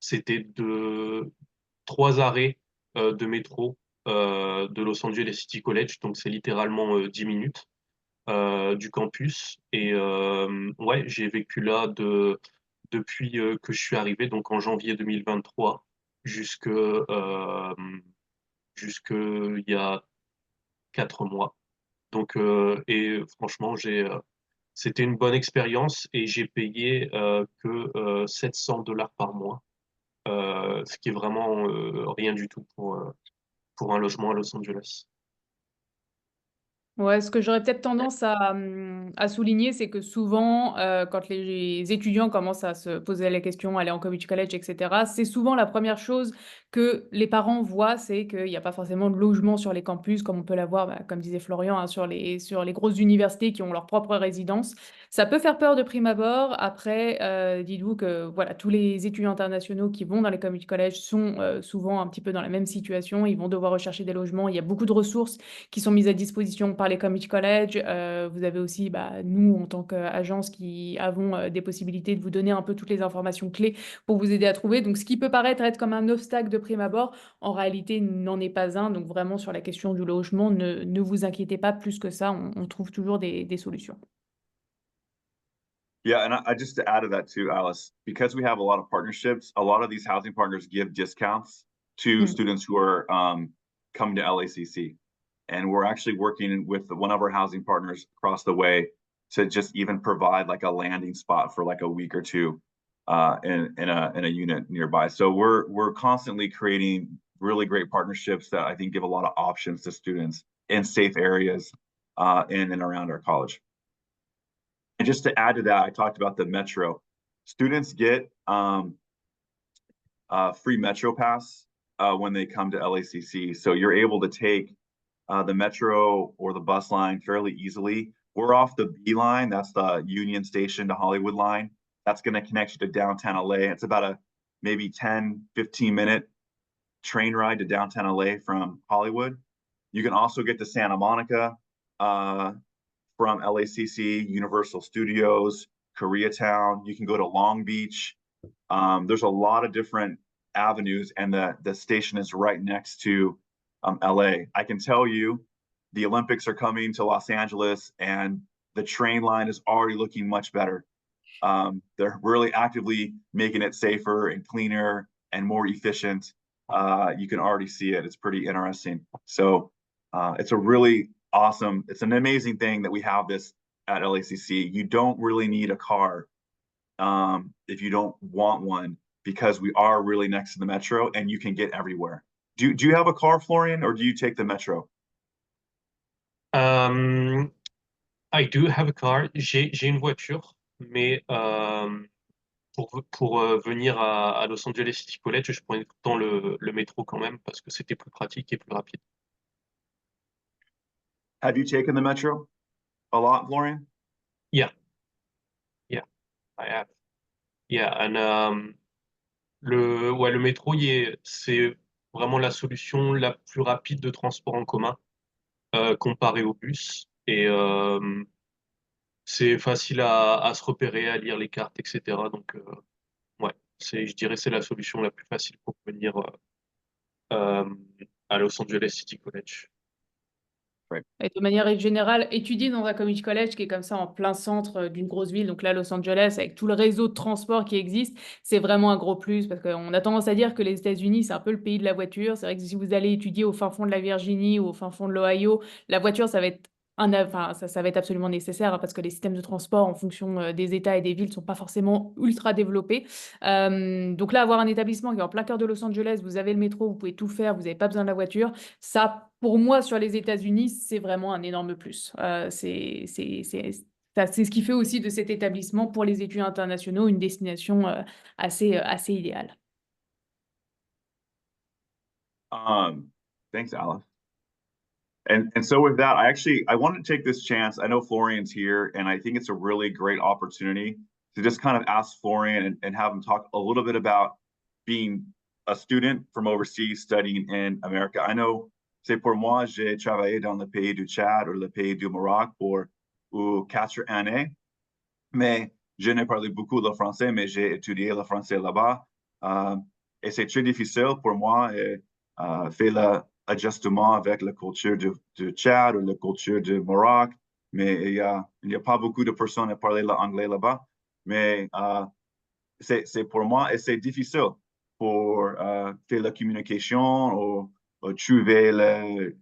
C'était 3 arrêts de métro de Los Angeles City College, donc c'est littéralement 10 minutes du campus. Et ouais, j'ai vécu là depuis que je suis arrivé, donc en janvier 2023, jusque il y a 4 mois. Donc, et franchement, c'était une bonne expérience et j'ai payé que $700 par mois, ce qui est vraiment rien du tout pour un logement à Los Angeles. Ouais, ce que j'aurais peut-être tendance à souligner, c'est que souvent, quand les étudiants commencent à se poser la question, aller en community college, etc., c'est souvent la première chose que les parents voient, c'est qu'il n'y a pas forcément de logement sur les campus, comme on peut l'avoir, bah, comme disait Florian, hein, sur les grosses universités qui ont leur propre résidence. Ça peut faire peur de prime abord. Après, dites-vous que voilà, tous les étudiants internationaux qui vont dans les community college sont souvent un petit peu dans la même situation. Ils vont devoir rechercher des logements. Il y a beaucoup de ressources qui sont mises à disposition par les community college. Vous avez aussi, bah, nous, en tant qu'agence, qui avons des possibilités de vous donner un peu toutes les informations clés pour vous aider à trouver. Donc, ce qui peut paraître être comme un obstacle de prime abord, en réalité, n'en est pas un. Donc, vraiment, sur la question du logement, ne vous inquiétez pas plus que ça. On trouve toujours des solutions. Yeah, and I just to add to that too, Alice, because we have a lot of partnerships, a lot of these housing partners give discounts to students who are coming to LACC. And we're actually working with one of our housing partners across the way to just even provide like a landing spot for like a week or two in a unit nearby. So we're constantly creating really great partnerships that I think give a lot of options to students in safe areas in and around our college. And just to add to that, I talked about the metro. Students get free metro pass when they come to LACC. So you're able to take the metro or the bus line fairly easily. We're off the B line, that's the Union Station to Hollywood line. That's going to connect you to downtown LA. It's about a maybe 10-15 minute train ride to downtown LA from Hollywood. You can also get to Santa Monica from LACC, Universal Studios, Koreatown. You can go to Long Beach. There's a lot of different avenues, and the station is right next to LA. I can tell you the Olympics are coming to Los Angeles, and the train line is already looking much better. They're really actively making it safer and cleaner and more efficient. You can already see it. It's pretty interesting. So it's a really awesome, it's an amazing thing that we have this at LACC. You don't really need a car if you don't want one, because we are really next to the metro and you can get everywhere. Do you have a car, Florian, or do you take the metro? I do have a car. J'ai une voiture, mais pour venir à Los Angeles City College, je prenais tout le temps le métro quand même parce que c'était plus pratique et plus rapide. Have you taken the metro a lot, Florian? Yeah, I have. Yeah, and le métro, c'est vraiment la solution la plus rapide de transport en commun comparé au bus. Et c'est facile à se repérer, à lire les cartes, etc. Donc, ouais, je dirais que c'est la solution la plus facile pour venir à Los Angeles City College. Et de manière générale, étudier dans un community college qui est comme ça en plein centre d'une grosse ville, donc là Los Angeles, avec tout le réseau de transport qui existe, c'est vraiment un gros plus, parce qu'on a tendance à dire que les États-Unis, c'est un peu le pays de la voiture. C'est vrai que si vous allez étudier au fin fond de la Virginie ou au fin fond de l'Ohio, la voiture, ça va être enfin, ça va être absolument nécessaire, hein, parce que les systèmes de transport en fonction des États et des villes ne sont pas forcément ultra développés. Donc là, avoir un établissement qui est en plein cœur de Los Angeles, vous avez le métro, vous pouvez tout faire, vous n'avez pas besoin de la voiture. Ça, pour moi, sur les États-Unis, c'est vraiment un énorme plus. C'est ce qui fait aussi de cet établissement pour les étudiants internationaux une destination assez idéale. Thanks, Alice. And so with that, I want to take this chance. I know Florian's here, and I think it's a really great opportunity to just kind of ask Florian and have him talk a little bit about being a student from overseas studying in America. I know, c'est pour moi, j'ai travaillé dans le pays du Tchad ou le pays du Maroc pour 4 années, mais je n'ai parlé beaucoup le français, mais j'ai étudié le français là-bas. Et c'est très difficile pour moi et faire l'adjustement avec la culture du Tchad ou la culture du Maroc. Mais il y a pas beaucoup de personnes à parler l'anglais là-bas. Mais c'est pour moi et c'est difficile pour faire la communication ou trouver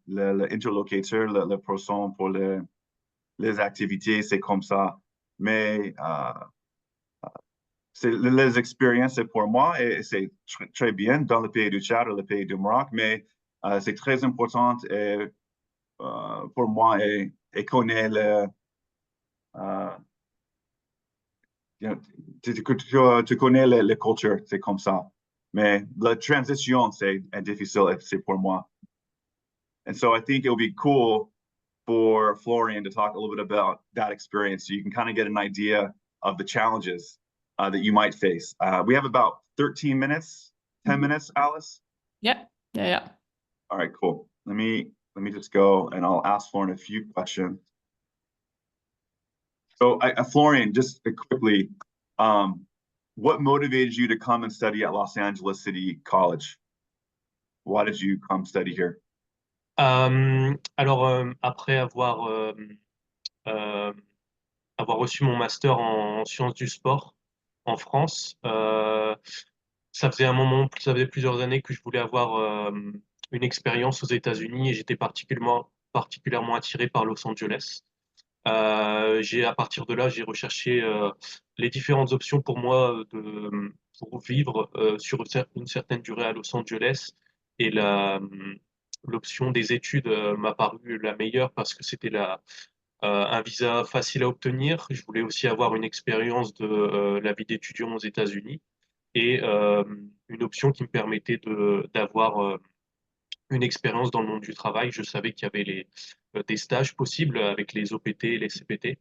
l'interlocuteur, la personne pour les activités, c'est comme ça. Mais les expériences, c'est pour moi et c'est très bien dans le pays du Tchad ou le pays du Maroc, mais c'est très important pour moi et connaître tu connais les cultures, c'est comme ça. Mais la transition, c'est difficile, c'est pour moi. And so I think it would be cool for Florian to talk a little bit about that experience so you can kind of get an idea of the challenges that you might face. We have about 13 minutes, 10 minutes, Alice? Yeah. All right, cool. Let me just go and I'll ask Florian a few questions. So Florian, just quickly, what motivated you to come and study at Los Angeles City College? Why did you come study here? Alors, après avoir reçu mon master en sciences du sport en France, ça faisait plusieurs années que je voulais avoir une expérience aux États-Unis et j'étais particulièrement attiré par Los Angeles. À partir de là, j'ai recherché les différentes options pour moi pour vivre sur une certaine durée à Los Angeles et l'option des études m'a paru la meilleure parce que c'était un visa facile à obtenir. Je voulais aussi avoir une expérience de la vie d'étudiant aux États-Unis et une option qui me permettait d'avoir une expérience dans le monde du travail. Je savais qu'il y avait des stages possibles avec les OPT et les CPT.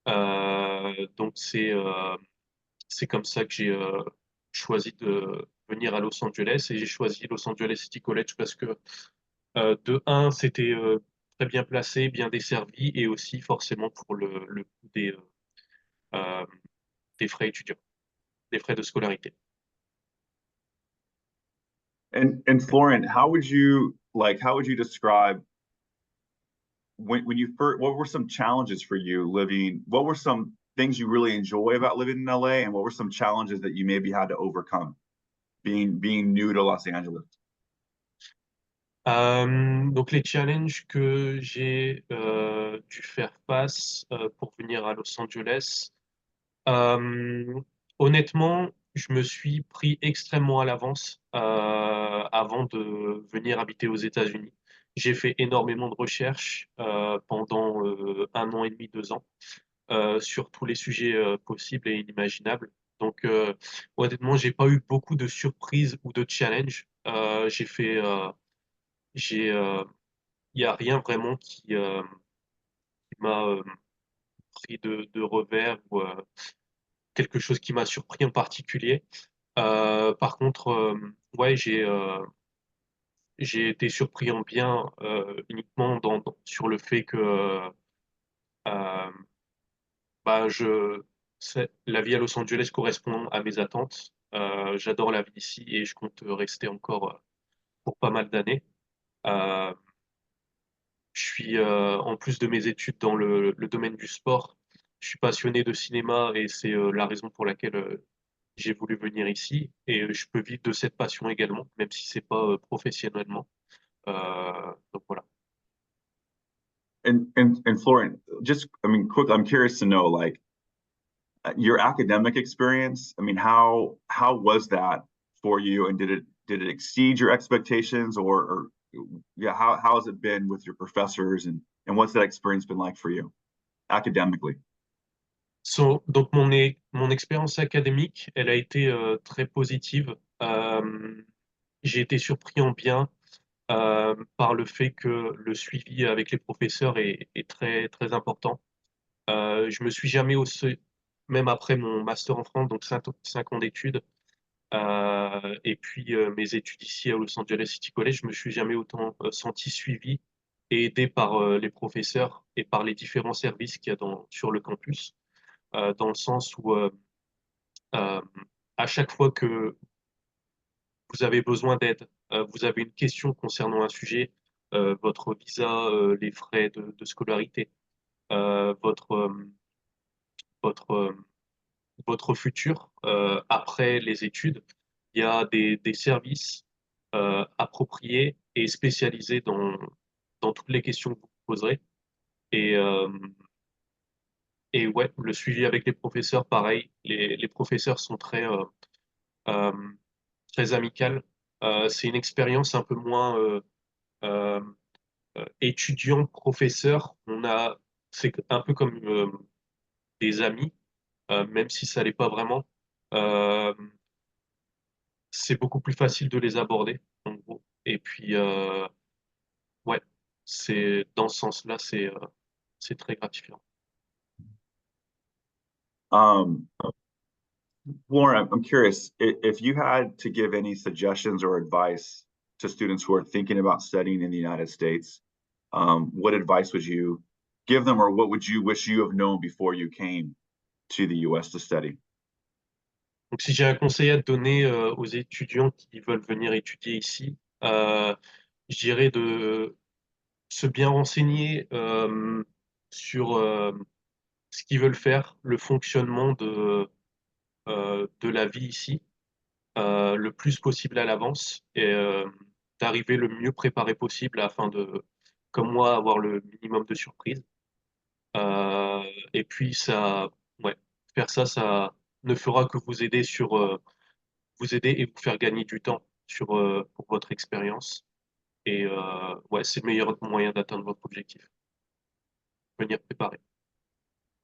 Donc c'est comme ça que j'ai choisi de venir à Los Angeles et j'ai choisi Los Angeles City College parce que de un, c'était très bien placé, bien desservi et aussi forcément pour le coût euh, des frais étudiants, des frais de scolarité. And Florian, how would you describe when you first, what were some challenges for you living? What were some things you really enjoy about living in LA, and what were some challenges that you maybe had to overcome being new to Los Angeles? Donc les challenges que j'ai dû faire face pour venir à Los Angeles, honnêtement, je me suis pris extrêmement à l'avance avant de venir habiter aux États-Unis. J'ai fait énormément de recherches pendant 1 an et demi, 2 ans, sur tous les sujets possibles et inimaginables. Donc, honnêtement, j'ai pas eu beaucoup de surprises ou de challenges. Il y a rien vraiment qui m'a pris de revers ou quelque chose qui m'a surpris en particulier. Par contre, ouais, j'ai été surpris en bien uniquement sur le fait que euh, bah, la vie à Los Angeles correspond à mes attentes. J'adore la vie ici et je compte rester encore pour pas mal d'années. Euh, je suis, en plus de mes études dans le domaine du sport, je suis passionné de cinéma et c'est la raison pour laquelle j'ai voulu venir ici et je peux vivre de cette passion également, même si c'est pas professionnellement. Donc voilà. And Florent, just, I mean, quick, I'm curious to know, like, your academic experience. I mean, how was that for you, and did it exceed your expectations, or yeah, how has it been with your professors, and what's that experience been like for you academically? Donc mon expérience académique, elle a été très positive. J'ai été surpris en bien par le fait que le suivi avec les professeurs est très, très important. Je me suis jamais aussi, même après mon master en France, donc 5 ans d'études, et puis mes études ici à Los Angeles City College, je me suis jamais autant senti suivi et aidé par les professeurs et par les différents services qu'il y a sur le campus, dans le sens où euh, à chaque fois que vous avez besoin d'aide, vous avez une question concernant un sujet, votre visa, les frais de scolarité, euh, votre, euh, votre, euh, votre futur après les études, il y a des services appropriés et spécialisés dans toutes les questions que vous poserez. Et, euh, et ouais, le suivi avec les professeurs, pareil, les professeurs sont euh, très amicales. C'est une expérience un peu moins euh, étudiant-professeur. C'est un peu comme des amis, même si ça l'est pas vraiment. Euh, c'est beaucoup plus facile de les aborder, en gros. Et puis, ouais, c'est dans ce sens-là, c'est très gratifiant. Um, Lauren, I'm curious if you had to give any suggestions or advice to students who are thinking about studying in the United States. What advice would you give them, or what would you wish you have known before you came to the US to study? Donc, si j'ai un conseil à donner aux étudiants qui veulent venir étudier ici, je dirais de se bien renseigner sur ce qu'ils veulent faire, le fonctionnement de la vie ici, le plus possible à l'avance, et d'arriver le mieux préparé possible afin de, comme moi, avoir le minimum de surprises. Euh, et puis ouais, faire ça, ça ne fera que vous aider et vous faire gagner du temps pour votre expérience. Et ouais, c'est le meilleur moyen d'atteindre votre objectif. Venir préparer.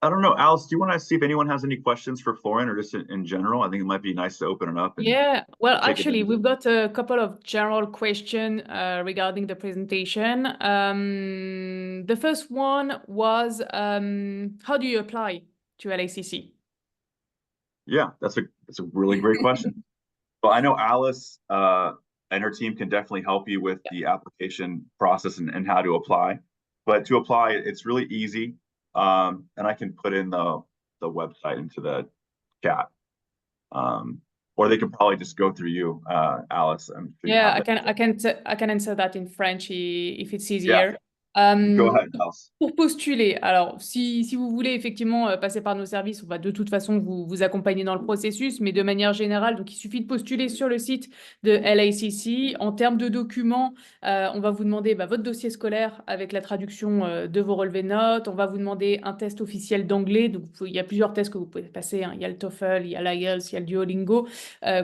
I don't know, Alice, do you want to see if anyone has any questions for Florent, or just in general? I think it might be nice to open it up and Yeah, well, take it actually, in. we've got a couple of general questions regarding the presentation. The first one was, how do you apply to LACC? Yeah, that's a really great question. Well, I know Alice and her team can definitely help you with the application process and how to apply. But to apply, it's really easy. And I can put in the website into the chat. Or they can probably just go through you, Alice. I'm sure you Yeah, have that. I can answer that in French if it's Yeah, easier. go ahead, Alice. Pour postuler, alors si vous voulez effectivement passer par nos services, on va de toute façon vous accompagner dans le processus, mais de manière générale, donc il suffit de postuler sur le site de LACC. En termes de documents, on va vous demander votre dossier scolaire avec la traduction de vos relevés de notes. On va vous demander un test officiel d'anglais. Donc il y a plusieurs tests que vous pouvez passer, hein. Il y a le TOEFL, il y a l'IELTS, il y a le Duolingo.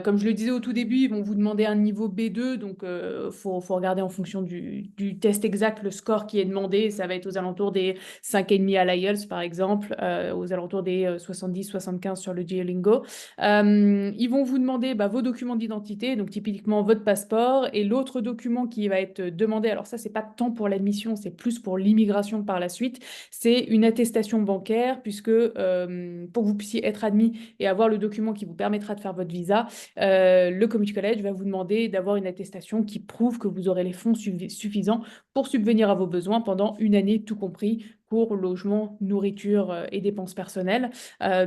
Comme je le disais au tout début, ils vont vous demander un niveau B2, donc faut regarder en fonction du test exact le score qui est demandé. Ça va être aux alentours des 5,5 à l'IELTS, par exemple, aux alentours des 70-75 sur le Duolingo. Ils vont vous demander vos documents d'identité, donc typiquement votre passeport, et l'autre document qui va être demandé, alors ça, c'est pas tant pour l'admission, c'est plus pour l'immigration par la suite, c'est une attestation bancaire, puisque pour que vous puissiez être admis et avoir le document qui vous permettra de faire votre visa, le Community College va vous demander d'avoir une attestation qui prouve que vous aurez les fonds suffisants pour subvenir à vos besoins pendant une année, tout compris, pour logement, nourriture et dépenses personnelles.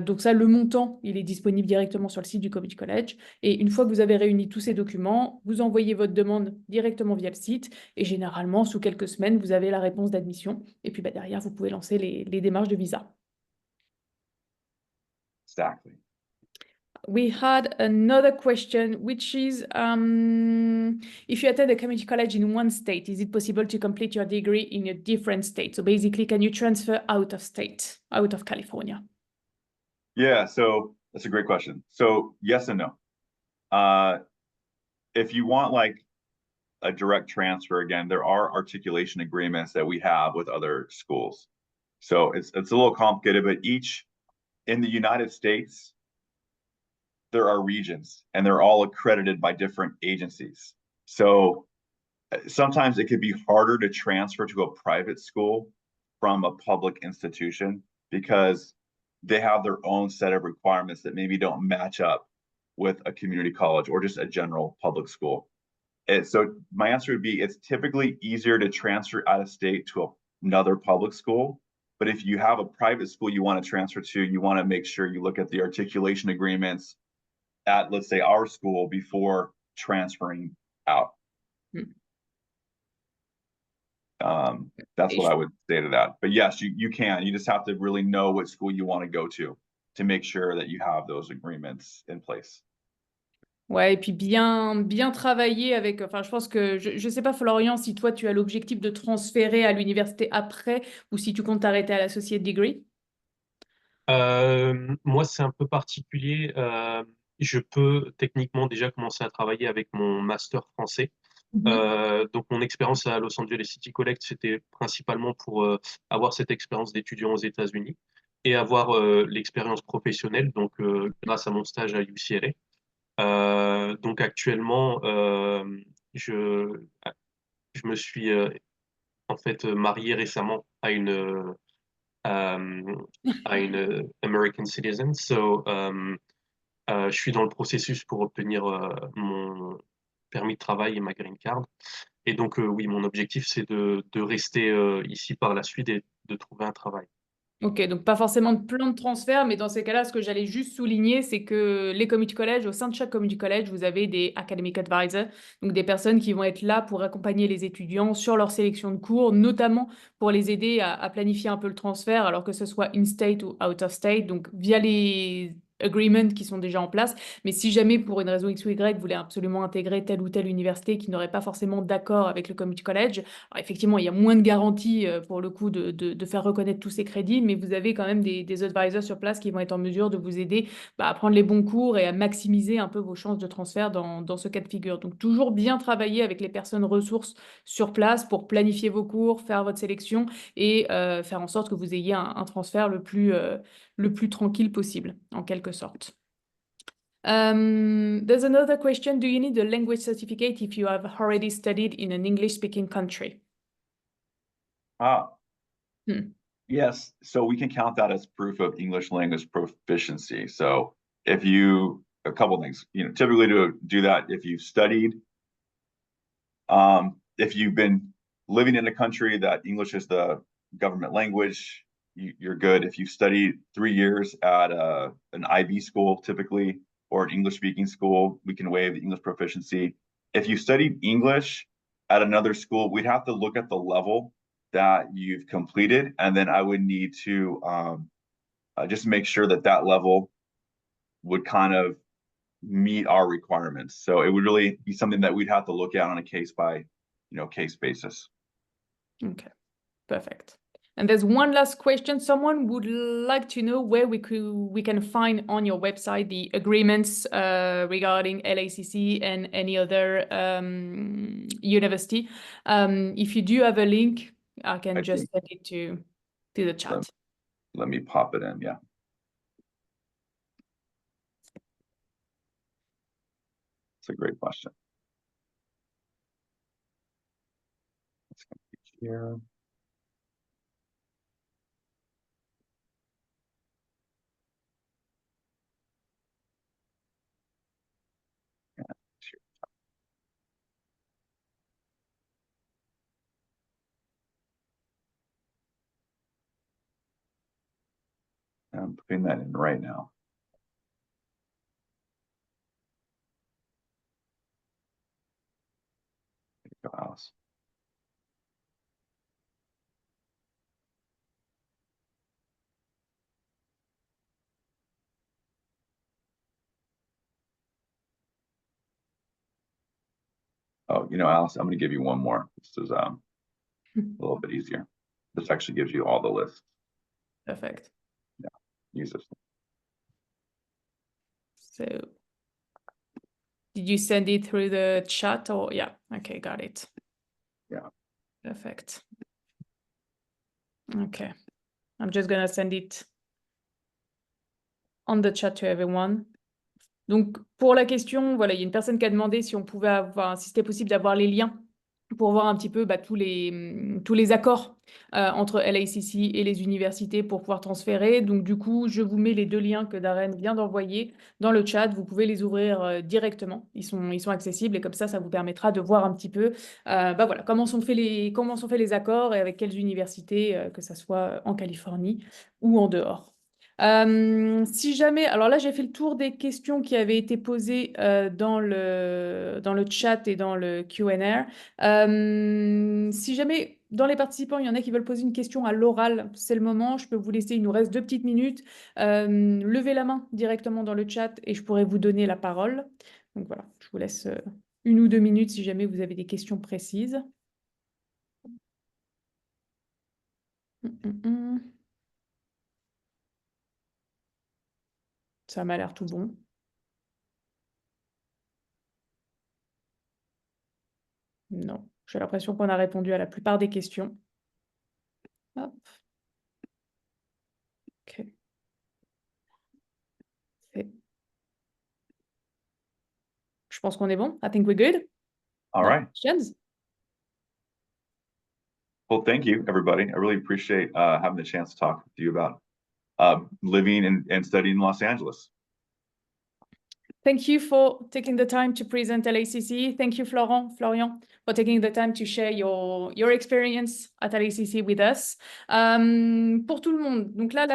Donc ça, le montant, il est disponible directement sur le site du Community College. Et une fois que vous avez réuni tous ces documents, vous envoyez votre demande directement via le site. Et généralement, sous quelques semaines, vous avez la réponse d'admission. Et puis derrière, vous pouvez lancer les démarches de visa. Exactly. we had another question, which is if you attend a community college in one state, is it possible to complete your degree in a different state? So basically, can you transfer out of state, out of California? Yeah, so that's a great question. So yes and no. If you want like a direct transfer, again, there are articulation agreements that we have with other schools. So it's a little complicated, but each in the United States, there are regions and they're all accredited by different agencies. So sometimes it could be harder to transfer to a private school from a public institution because they have their own set of requirements that maybe don't match up with a community college or just a general public school. So my answer would be it's typically easier to transfer out of state to another public school. But if you have a private school you want to transfer to, you want to make sure you look at the articulation agreements at, let's say, our school before transferring out. That's what I would say to that. But yes, you can. You just have to really know what school you want to go to make sure that you have those agreements in place. Ouais, et puis bien travailler avec, enfin, je pense que, je sais pas, Florian, si toi, tu as l'objectif de transférer à l'université après, ou si tu comptes t'arrêter à l'associate degree. Moi, c'est un peu particulier. Je peux techniquement déjà commencer à travailler avec mon master français. Donc, mon expérience à Los Angeles City College, c'était principalement pour avoir cette expérience d'étudiant aux États-Unis et avoir l'expérience professionnelle, donc grâce à mon stage à UCLA. Donc, actuellement, je me suis en fait marié récemment à une American citizen. So, je suis dans le processus pour obtenir mon permis de travail et ma green card. Et donc, oui, mon objectif, c'est de rester ici par la suite et de trouver un travail. Ok, donc pas forcément de plan de transfert, mais dans ces cas-là, ce que j'allais juste souligner, c'est que les community college, au sein de chaque community college, vous avez des académique advisors, donc des personnes qui vont être là pour accompagner les étudiants sur leur sélection de cours, notamment pour les aider à planifier un peu le transfert, alors que ce soit in-state ou out of state, donc via les agreements qui sont déjà en place. Mais si jamais, pour une raison X ou Y, vous voulez absolument intégrer telle ou telle université qui n'aurait pas forcément d'accord avec le community college, alors effectivement, il y a moins de garanties pour le coup de faire reconnaître tous ces crédits, mais vous avez quand même des advisors sur place qui vont être en mesure de vous aider à prendre les bons cours et à maximiser un peu vos chances de transfert dans ce cas de figure. Donc toujours bien travailler avec les personnes ressources sur place pour planifier vos cours, faire votre sélection et faire en sorte que vous ayez un transfert le plus tranquille possible, en quelque sorte. There's another question. Do you need a language certificate if you have already studied in an English-speaking country? Yes, so we can count that as proof of English language proficiency. So if you, a couple things, typically to do that, if you've studied, if you've been living in a country that English is the government language, you're good. If you studied 3 years at an IB school, typically, or an English-speaking school, we can waive the English proficiency. If you studied English at another school, we'd have to look at the level that you've completed, and then I would need to just make sure that level would kind of meet our requirements. So it would really be something that we'd have to look at on a case by case basis. Okay, perfect. And there's one last question. Someone would like to know where we can find on your website the agreements regarding LACC and any other university. If you do have a link, I can just send it to the chat. Let me pop it in, yeah. It's a great question. It's going to be here. I'm putting that in right now. There you go, Alice. Oh, you know, Alice, I'm going to give you one more. This is a little bit easier. This actually gives you all the lists. Perfect. Yeah, use this. So, did you send it through the chat or yeah? Okay, got it. Yeah. Perfect. Okay, I'm just gonna send it on the chat to everyone. Donc, pour la question, voilà, il y a une personne qui a demandé si on pouvait avoir, si c'était possible d'avoir les liens pour voir un petit peu tous les accords entre l'ACC et les universités pour pouvoir transférer. Donc, du coup, je vous mets les deux liens que Darren vient d'envoyer dans le chat. Vous pouvez les ouvrir directement. Ils sont accessibles et comme ça vous permettra de voir un petit peu voilà, comment sont faits les accords et avec quelles universités, que ça soit en Californie ou en dehors. Si jamais, alors là j'ai fait le tour des questions qui avaient été posées dans le chat et dans le Q&A. Si jamais dans les participants il y en a qui veulent poser une question à l'oral, c'est le moment, je peux vous laisser, il nous reste 2 petites minutes. Levez la main directement dans le chat et je pourrai vous donner la parole. Donc voilà, je vous laisse 1 ou 2 minutes si jamais vous avez des questions précises. Ça m'a l'air tout bon. Non, j'ai l'impression qu'on a répondu à la plupart des questions. Hop. Ok. Je pense qu'on est bon. I think we're good. All No right. questions? Well, thank you, everybody. I really appreciate having the chance to talk to you about living and studying in Los Angeles. Thank you for taking the time to present LACC. Thank you, Florian, for taking the time to share your experience at LACC with us. Pour tout le monde, donc là,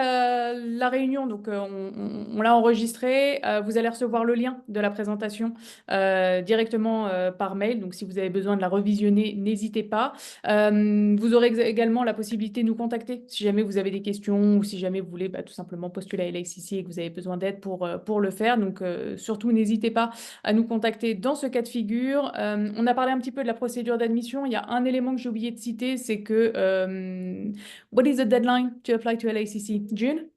la réunion, donc, on l'a enregistrée. Vous allez recevoir le lien de la présentation directement par mail. Donc, si vous avez besoin de la revisionner, n'hésitez pas. Vous aurez également la possibilité de nous contacter si jamais vous avez des questions ou si jamais vous voulez tout simplement postuler à LACC et que vous avez besoin d'aide pour le faire. Donc, surtout, n'hésitez pas à nous contacter dans ce cas de figure. On a parlé un petit peu de la procédure d'admission. Il y a un élément que j'ai oublié de citer, c'est que what is the deadline to apply to LACC? June?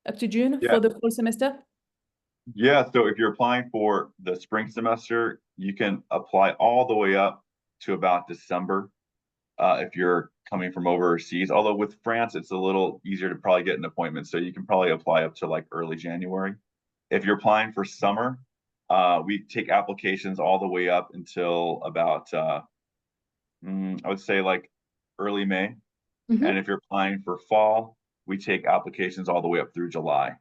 Up to June for the fall semester? Yeah, so if you're applying for the spring semester, you can apply all the way up to about December if you're coming from overseas. Although with France, it's a little easier to probably get an appointment. So you can probably apply up to like early January. If you're applying for summer, we take applications all the way up until about, I would say like early May. Mm-hmm. And if you're applying for fall, we take applications all the way up through July.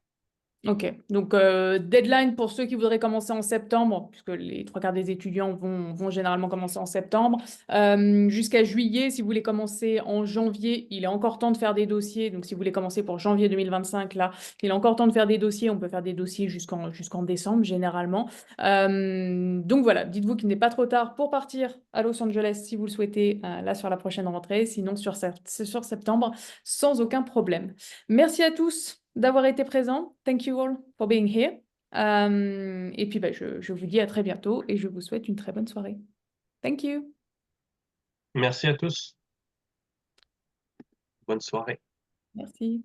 Ok, donc deadline pour ceux qui voudraient commencer en septembre, puisque les 3/4 des étudiants vont généralement commencer en septembre, jusqu'à juillet. Si vous voulez commencer en janvier, il est encore temps de faire des dossiers. Donc si vous voulez commencer pour janvier 2025, là, il est encore temps de faire des dossiers. On peut faire des dossiers jusqu'en décembre généralement. Donc voilà, dites-vous qu'il n'est pas trop tard pour partir à Los Angeles si vous le souhaitez, là sur la prochaine rentrée. Sinon sur septembre, sans aucun problème. Merci à tous d'avoir été présents. Thank you all for being here. Et puis, je vous dis à très bientôt et je vous souhaite une très bonne soirée. Thank you. Merci à tous. Bonne soirée. Merci.